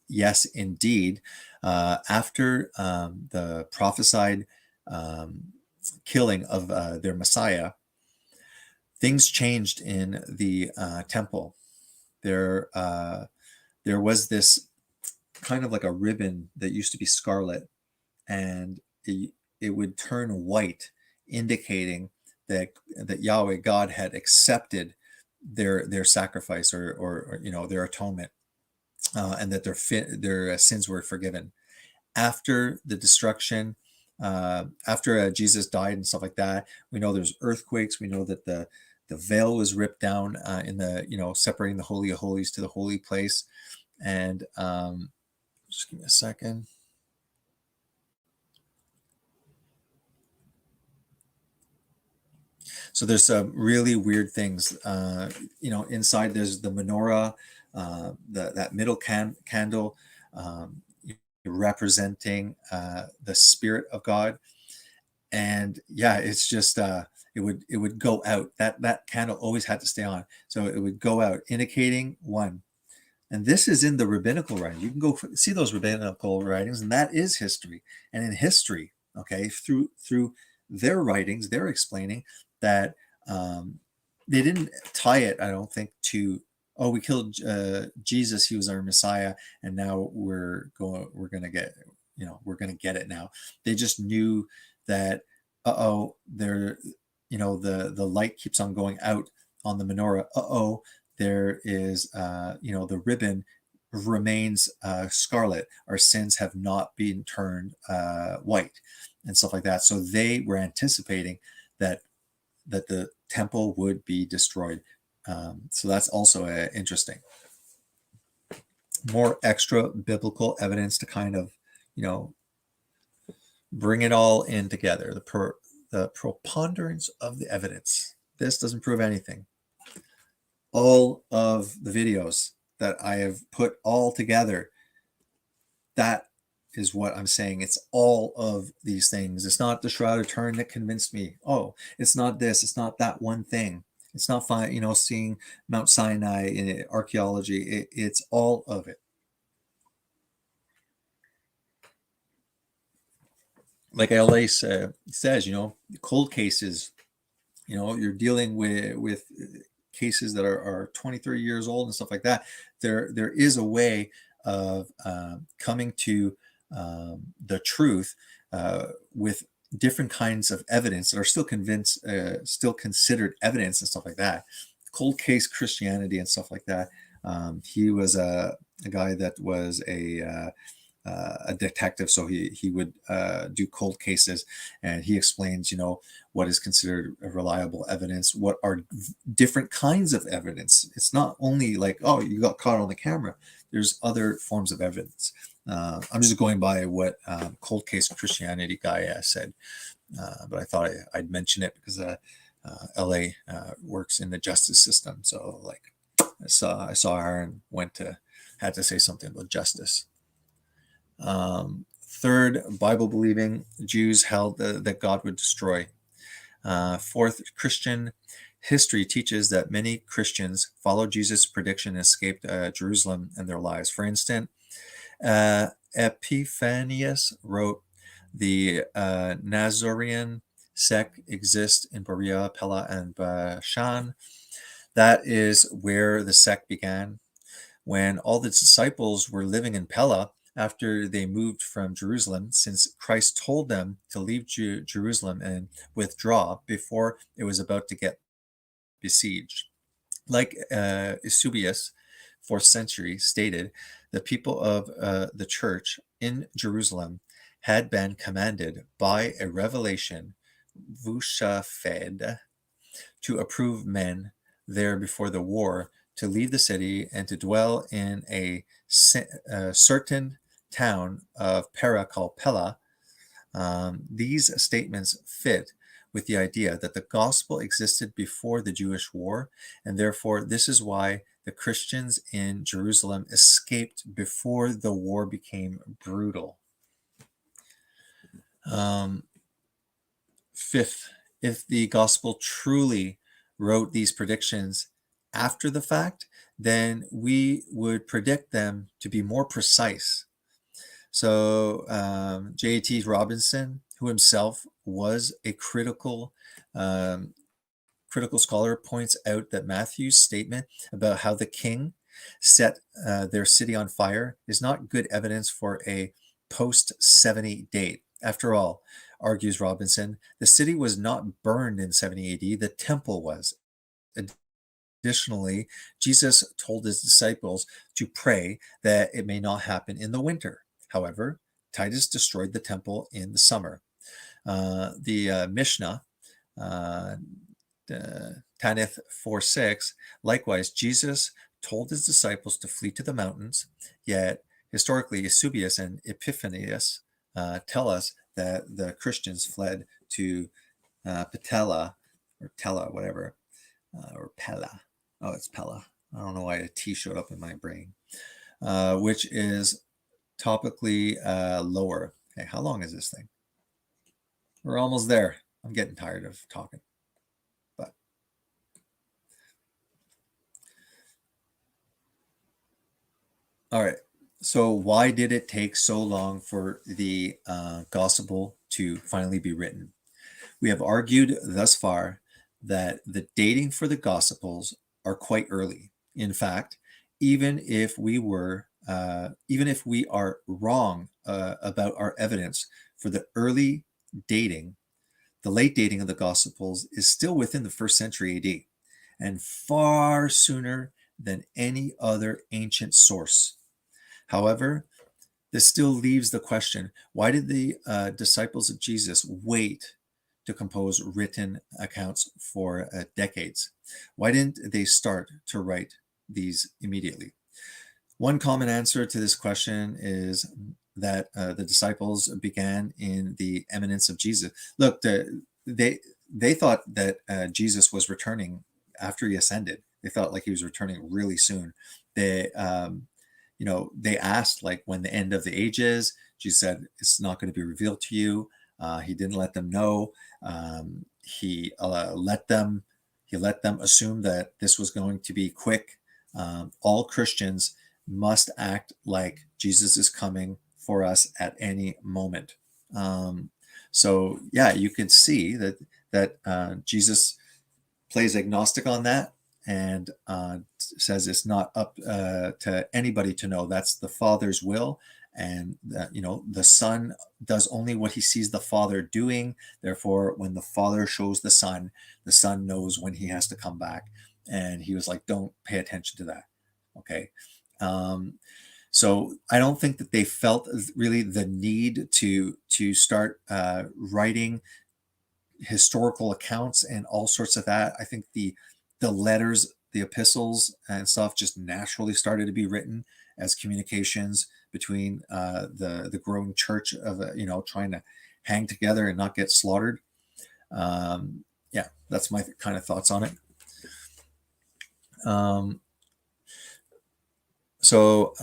yes, indeed, after the prophesied killing of their Messiah, things changed in the temple. There was this kind of like a ribbon that used to be scarlet, and it would turn white, indicating that Yahweh God had accepted their sacrifice or their atonement, and that their sins were forgiven. After the destruction, after Jesus died and stuff like that, we know there's earthquakes. We know that the veil was ripped down in the separating the Holy of Holies to the holy place. And just give me a second. So there's some really weird things. Inside there's the menorah, that middle candle, representing the Spirit of God. And yeah, it's just it would go out. That candle always had to stay on, so it would go out, indicating one. And this is in the rabbinical writing. You can go see those rabbinical writings, and that is history. And in history, okay, through their writings, they're explaining that they didn't tie it, I don't think, to, oh, we killed Jesus, he was our Messiah, and now we're gonna get it now. They just knew that, there, the light keeps on going out on the menorah. There is, the ribbon remains scarlet. Our sins have not been turned white, and stuff like that. So they were anticipating that the temple would be destroyed. So that's also interesting. More extra biblical evidence to kind of, bring it all in together. The preponderance of the evidence. This doesn't prove anything. All of the videos that I have put all together, that is what I'm saying. It's all of these things. It's not the Shroud of Turin that convinced me. Oh, it's not this. It's not that one thing. It's not fine, seeing Mount Sinai in archaeology. It's all of it. Like LA says, cold cases, you're dealing with cases that are 20, 30 years old and stuff like that. There is a way of coming to the truth with different kinds of evidence that are still considered evidence and stuff like that. cold case Christianity and stuff like that. He was a guy that was a detective, so he would do cold cases, and he explains, what is considered reliable evidence, what are different kinds of evidence. It's not only like, oh, you got caught on the camera. There's other forms of evidence. I'm just going by what cold case Christianity guy said, but I thought I'd mention it because LA works in the justice system, so like I saw her and had to say something about justice. Third, Bible-believing Jews held that God would destroy. Fourth, Christian history teaches that many Christians followed Jesus' prediction and escaped Jerusalem and their lives. For instance, Epiphanius wrote, the Nazarene sect exists in Berea, Pella, and Bashan. That is where the sect began. When all the disciples were living in Pella, after they moved from Jerusalem, since Christ told them to leave Jerusalem and withdraw before it was about to get besieged. Like Eusebius, 4th century, stated, the people of the church in Jerusalem had been commanded by a revelation, vushafed, to approve men there before the war to leave the city and to dwell in a certain town of Pera called Pella. These statements fit with the idea that the gospel existed before the Jewish war, and therefore this is why the Christians in Jerusalem escaped before the war became brutal. Fifth, if the gospel truly wrote these predictions after the fact, then we would predict them to be more precise. So J.T. Robinson, who himself was a critical scholar, points out that Matthew's statement about how the king set their city on fire is not good evidence for a post-70 date. After all, argues Robinson, the city was not burned in 70 AD, the temple was. Additionally, Jesus told his disciples to pray that it may not happen in the winter. However, Titus destroyed the temple in the summer. The Mishnah, Tanith 4:6, likewise, Jesus told his disciples to flee to the mountains, yet historically Eusebius and Epiphanius tell us that the Christians fled to Patella, or Tella, whatever, or Pella. Oh, it's Pella. I don't know why a T showed up in my brain, which is topically lower. Okay, how long is this thing? We're almost there. I'm getting tired of talking. But all right. So why did it take so long for the gospel to finally be written? We have argued thus far that the dating for the gospels are quite early. In fact, even if we are wrong about our evidence for the early dating, the late dating of the gospels is still within the 1st century AD and far sooner than any other ancient source. However, this still leaves the question, why did the disciples of Jesus wait to compose written accounts for decades? Why didn't they start to write these immediately? One common answer to this question is that the disciples began in the eminence of Jesus. Look, they thought that Jesus was returning after he ascended. They felt like he was returning really soon. They asked, like, when the end of the age is. Jesus said, it's not going to be revealed to you. He didn't let them know. He let them assume that this was going to be quick. All Christians must act like Jesus is coming for us at any moment. So yeah, you can see that Jesus plays agnostic on that, and says it's not up to anybody to know. That's the Father's will, and the Son does only what he sees the Father doing. Therefore, when the Father shows the Son knows when he has to come back. And he was like, don't pay attention to that. Okay. So I don't think that they felt really the need to start writing historical accounts and all sorts of that. I think the letters, the epistles and stuff just naturally started to be written as communications between the growing church of trying to hang together and not get slaughtered. Yeah, that's my kind of thoughts on it. Um, so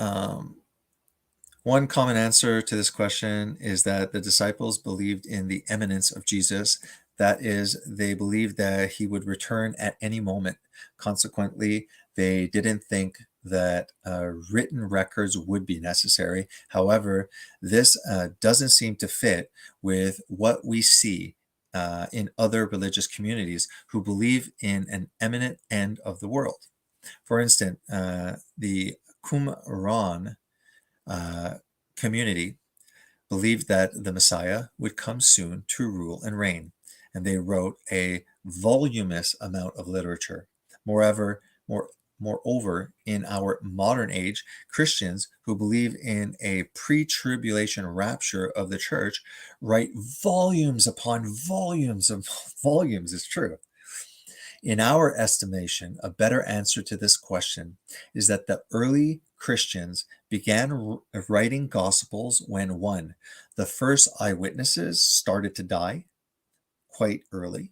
one common answer to this question is that the disciples believed in the imminence of Jesus. That is, they believed that he would return at any moment. Consequently, they didn't think that written records would be necessary. However, this doesn't seem to fit with what we see in other religious communities who believe in an imminent end of the world. For instance, the Qumran community believed that the Messiah would come soon to rule and reign, and they wrote a voluminous amount of literature. Moreover, in our modern age, Christians who believe in a pre-tribulation rapture of the church write volumes upon volumes of volumes. It's true. In our estimation, a better answer to this question is that the early Christians began writing Gospels when, one, the first eyewitnesses started to die quite early.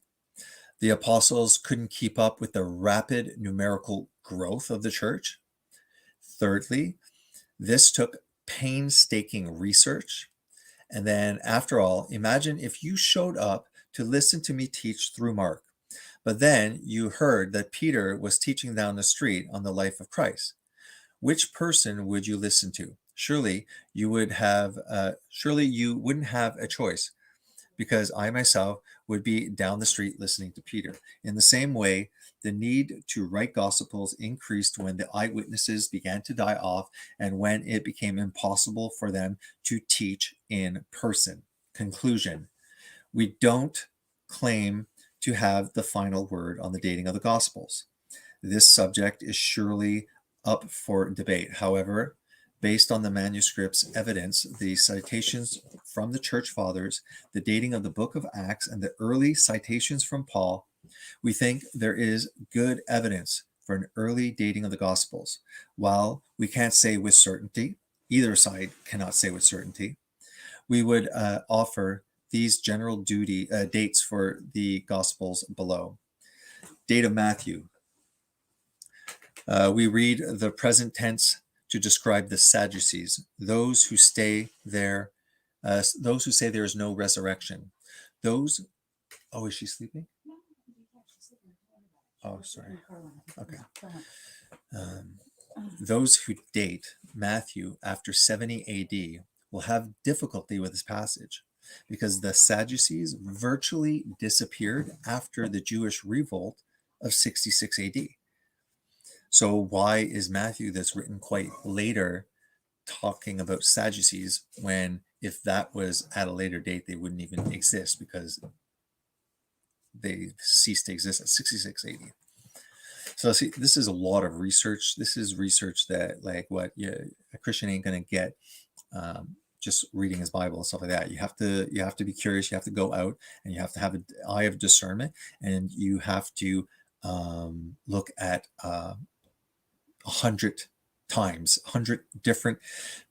The apostles couldn't keep up with the rapid numerical growth of the church. Thirdly, this took painstaking research. And then, after all, imagine if you showed up to listen to me teach through Mark, but then you heard that Peter was teaching down the street on the life of Christ. Which person would you listen to? Surely you wouldn't have a choice, because I myself would be down the street listening to Peter. In the same way, the need to write Gospels increased when the eyewitnesses began to die off and when it became impossible for them to teach in person. Conclusion: we don't claim to have the final word on the dating of the Gospels. This subject is surely up for debate. However, based on the manuscript's evidence, the citations from the church fathers, the dating of the book of Acts, and the early citations from Paul, we think there is good evidence for an early dating of the Gospels. While we can't say with certainty, either side cannot say with certainty, we would offer these general dates for the Gospels below. Date of Matthew. We read the present tense to describe the Sadducees, those who say there is no resurrection. Is she sleeping? Oh, sorry. Okay. Those who date Matthew after 70 AD will have difficulty with this passage because the Sadducees virtually disappeared after the Jewish revolt of 66 AD. So why is Matthew, that's written quite later, talking about Sadducees when, if that was at a later date, they wouldn't even exist because they ceased to exist at 66 AD. So see, this is a lot of research. This is research that, like, a Christian ain't going to get just reading his Bible and stuff like that. You have to be curious. You have to go out and you have to have an eye of discernment, and you have to look at 100 times, 100 different,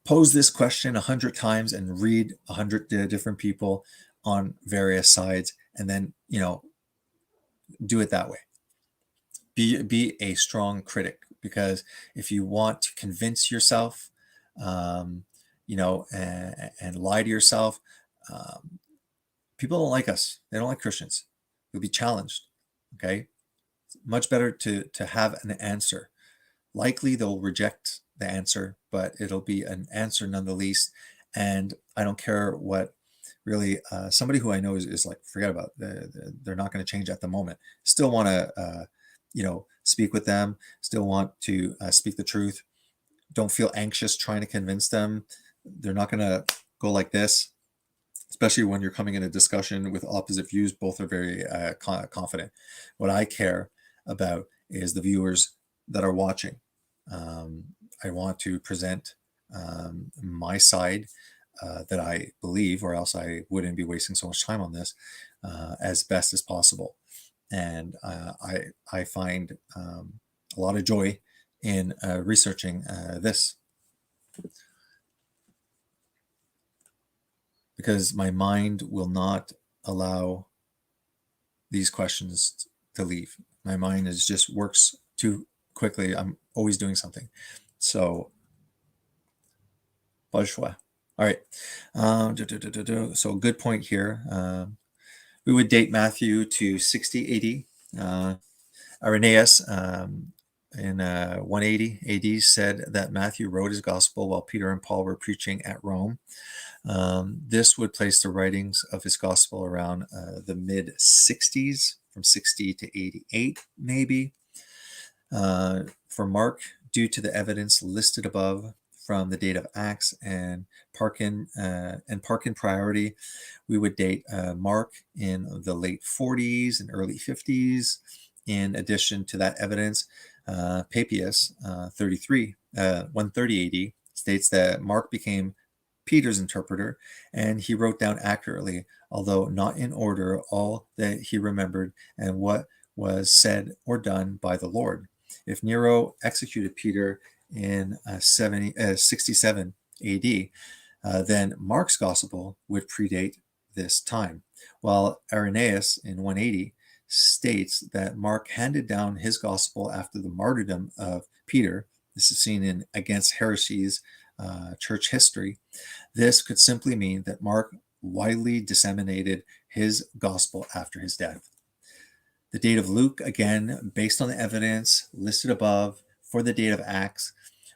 pose this question 100 times and read 100 different people on various sides, and then do it that way. Be a strong critic, because if you want to convince yourself, and lie to yourself, people don't like us. They don't like Christians. You'll be challenged. Okay, it's much better to have an answer. Likely they'll reject the answer, but it'll be an answer nonetheless. And I don't care what really somebody who I know is like, forget about it. They're not going to change at the moment. Still want to speak with them, still want to speak the truth. Don't feel anxious trying to convince them. They're not going to go like this, especially when you're coming in a discussion with opposite views. Both are very confident. What I care about is the viewers that are watching. I want to present my side that I believe, or else I wouldn't be wasting so much time on this, as best as possible. And I find a lot of joy in researching this, because my mind will not allow these questions to leave. My mind is just works too quickly. I'm always doing something. So, pas le choix. All right. So, good point here. We would date Matthew to 60 AD. Irenaeus in 180 AD said that Matthew wrote his gospel while Peter and Paul were preaching at Rome. This would place the writings of his gospel around the mid 60s, from 60 to 88, maybe. For Mark, due to the evidence listed above from the date of Acts and Parkin priority, we would date Mark in the late 40s and early 50s. In addition to that evidence, Papias, 130 AD, states that Mark became Peter's interpreter, and he wrote down accurately, although not in order, all that he remembered and what was said or done by the Lord. If Nero executed Peter in 67 AD, then Mark's gospel would predate this time, while Irenaeus in 180 states that Mark handed down his gospel after the martyrdom of Peter. This is seen in Against Heresies, Church History. This could simply mean that Mark widely disseminated his gospel after his death. The date of Luke, again, based on the evidence listed above for the date of Acts,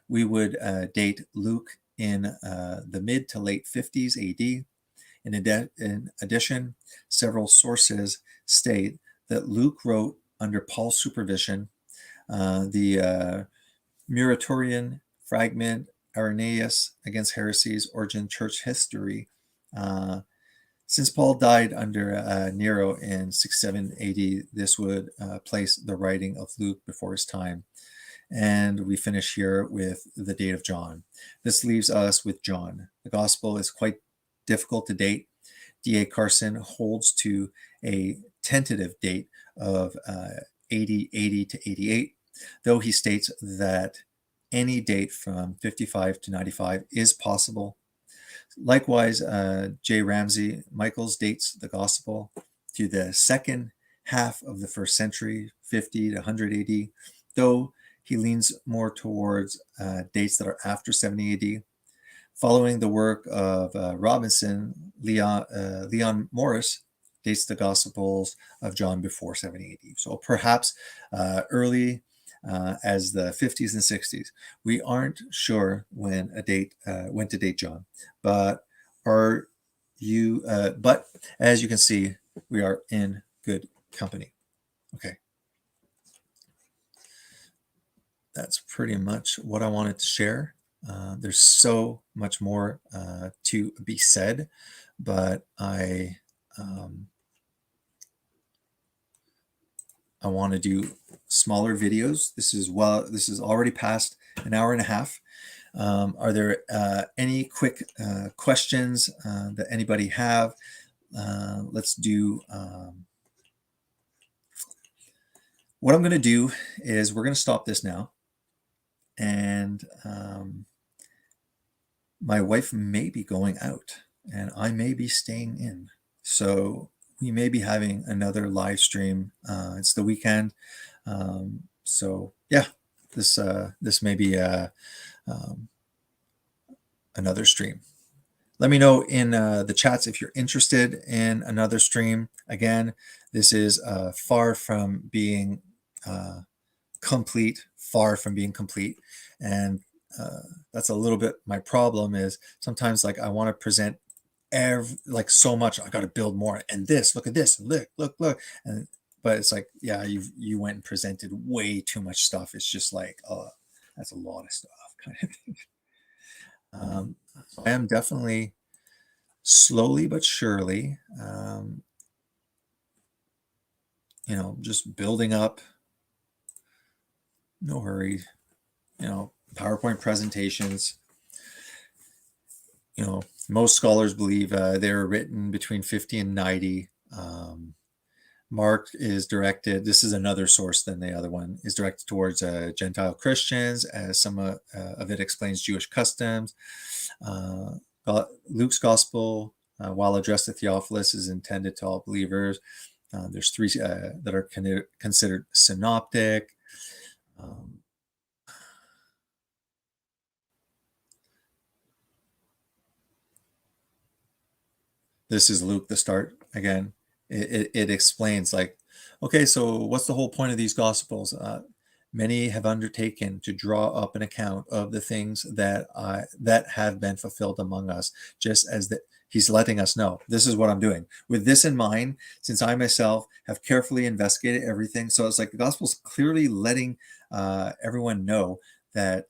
we would date Luke in the mid to late 50s AD. In addition, several sources state that Luke wrote under Paul's supervision. The Muratorian fragment, Irenaeus, Against Heresies, Origin, Church History. Since Paul died under Nero in 67 AD, this would place the writing of Luke before his time. And we finish here with the date of John. This leaves us with John. The gospel is quite difficult to date. D.A. Carson holds to a tentative date of 80 to 88, though he states that any date from 55 to 95 is possible. Likewise, J. Ramsey Michaels dates the gospel to the second half of the first century, 50 to 100 AD, though he leans more towards dates that are after 70 AD. Following the work of Robinson, Leon Morris dates the Gospels of John before 70 AD. So perhaps early as the 50s and 60s. We aren't sure when to date John, but but as you can see, we are in good company. Okay. That's pretty much what I wanted to share. There's so much more to be said, but I want to do smaller videos. This is already past an hour and a half. Are there any quick questions that anybody have? Let's do. What I'm going to do is we're going to stop this now. And my wife may be going out and I may be staying in. So we may be having another live stream. It's the weekend. So yeah, this may be another stream. Let me know in the chats if you're interested in another stream. Again, this is far from being complete, and that's a little bit my problem. Is sometimes like I want to present so much. I got to build more, and this, look at this, look, and but it's like, yeah, you went and presented way too much stuff. It's just like, oh, that's a lot of stuff, kind of thing. I am definitely slowly but surely, just building up No hurry. PowerPoint presentations, most scholars believe they were written between 50 and 90. Mark is directed, this is another source than the other one, is directed towards Gentile Christians, as some of it explains Jewish customs. Uh, Luke's gospel, while addressed to Theophilus, is intended to all believers. There's three that are considered synoptic. Um, this is Luke, the start again. It explains, like, okay, so what's the whole point of these gospels? Many have undertaken to draw up an account of the things that have been fulfilled among us, just as that he's letting us know. This is what I'm doing. With this in mind, since I myself have carefully investigated everything, so it's like the gospel's clearly letting everyone know that,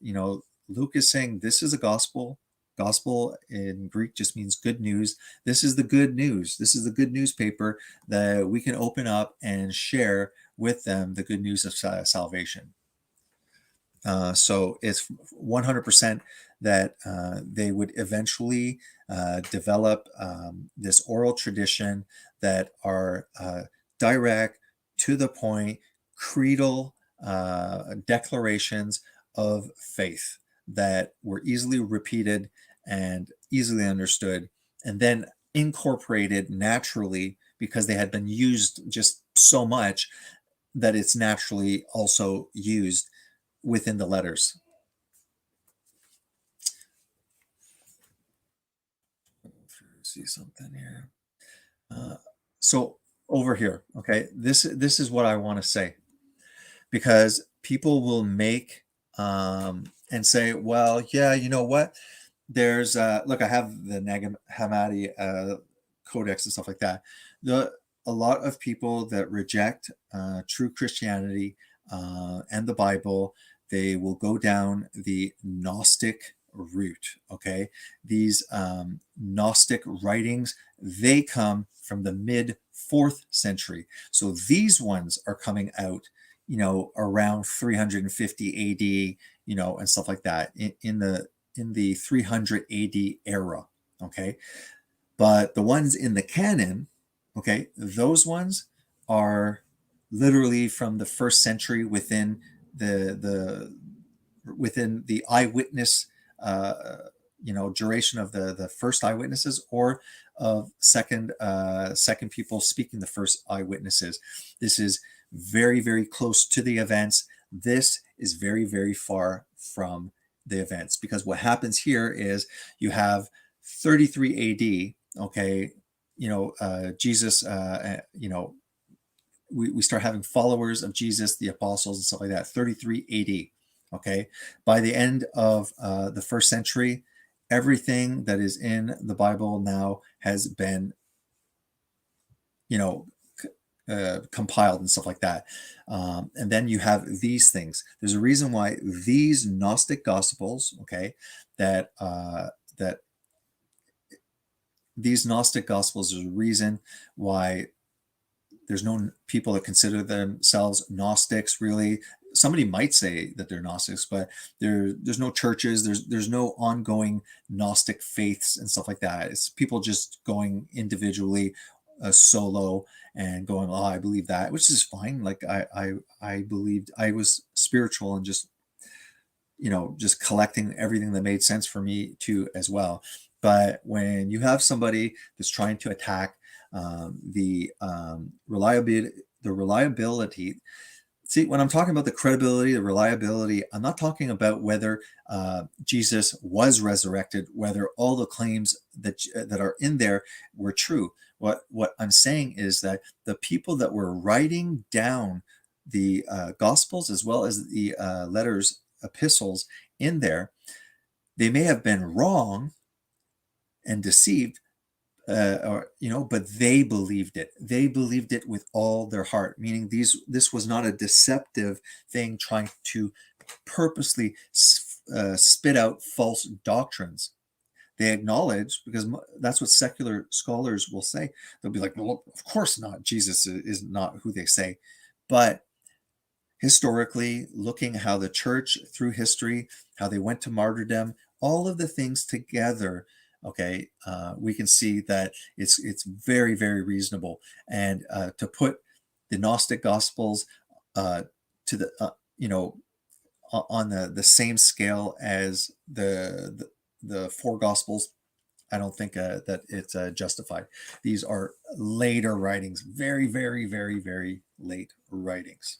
Luke is saying this is a gospel. Gospel in Greek just means good news. This is the good news. This is the good newspaper that we can open up and share with them the good news of salvation. So it's 100% that they would eventually develop this oral tradition that are direct, to the point, creedal declarations of faith that were easily repeated and easily understood, and then incorporated naturally because they had been used just so much that it's naturally also used within the letters. See something here. Uh, so over here, okay, this is what I want to say, because people will make and say, well, yeah, you know what? There's look, I have the Nag Hammadi codex and stuff like that. A lot of people that reject true Christianity and the Bible, they will go down the Gnostic route. Okay, these Gnostic writings, they come from the mid 4th century. So these ones are coming out, around 350 AD, and stuff like that, in the 300 AD era. Okay, but the ones in the canon, okay, those ones are literally from the 1st century, the within the eyewitness duration of the first eyewitnesses, or of second people speaking, the first eyewitnesses. This is very, very close to the events. This is very, very far from the events, because what happens here is you have 33 AD. Okay, Jesus, we start having followers of Jesus, the apostles and stuff like that, 33 AD. Okay, by the end of the 1st century, everything that is in the Bible now has been, compiled and stuff like that. And then you have these things. There's a reason why these Gnostic Gospels, okay, that these Gnostic Gospels, there's a reason why there's no people that consider themselves Gnostics, really. Somebody might say that they're Gnostics, but there's no churches, there's no ongoing Gnostic faiths and stuff like that. It's people just going individually, solo, and going, oh, I believe that, which is fine. Like I believed I was spiritual, and just collecting everything that made sense for me too as well. But when you have somebody that's trying to attack reliability. See, when I'm talking about the credibility, the reliability, I'm not talking about whether Jesus was resurrected, whether all the claims that are in there were true. What I'm saying is that the people that were writing down the Gospels, as well as the letters, epistles in there, they may have been wrong and deceived, but they believed it. They believed it with all their heart, meaning this was not a deceptive thing trying to purposely spit out false doctrines. They acknowledge, because that's what secular scholars will say. They'll be like, well, of course not. Jesus is not who they say. But historically, looking how the church through history, how they went to martyrdom, all of the things together, okay, we can see that it's very, very reasonable. And to put the Gnostic Gospels to the on the same scale as the four Gospels, I don't think that it's justified. These are later writings, very, very, very, very late writings.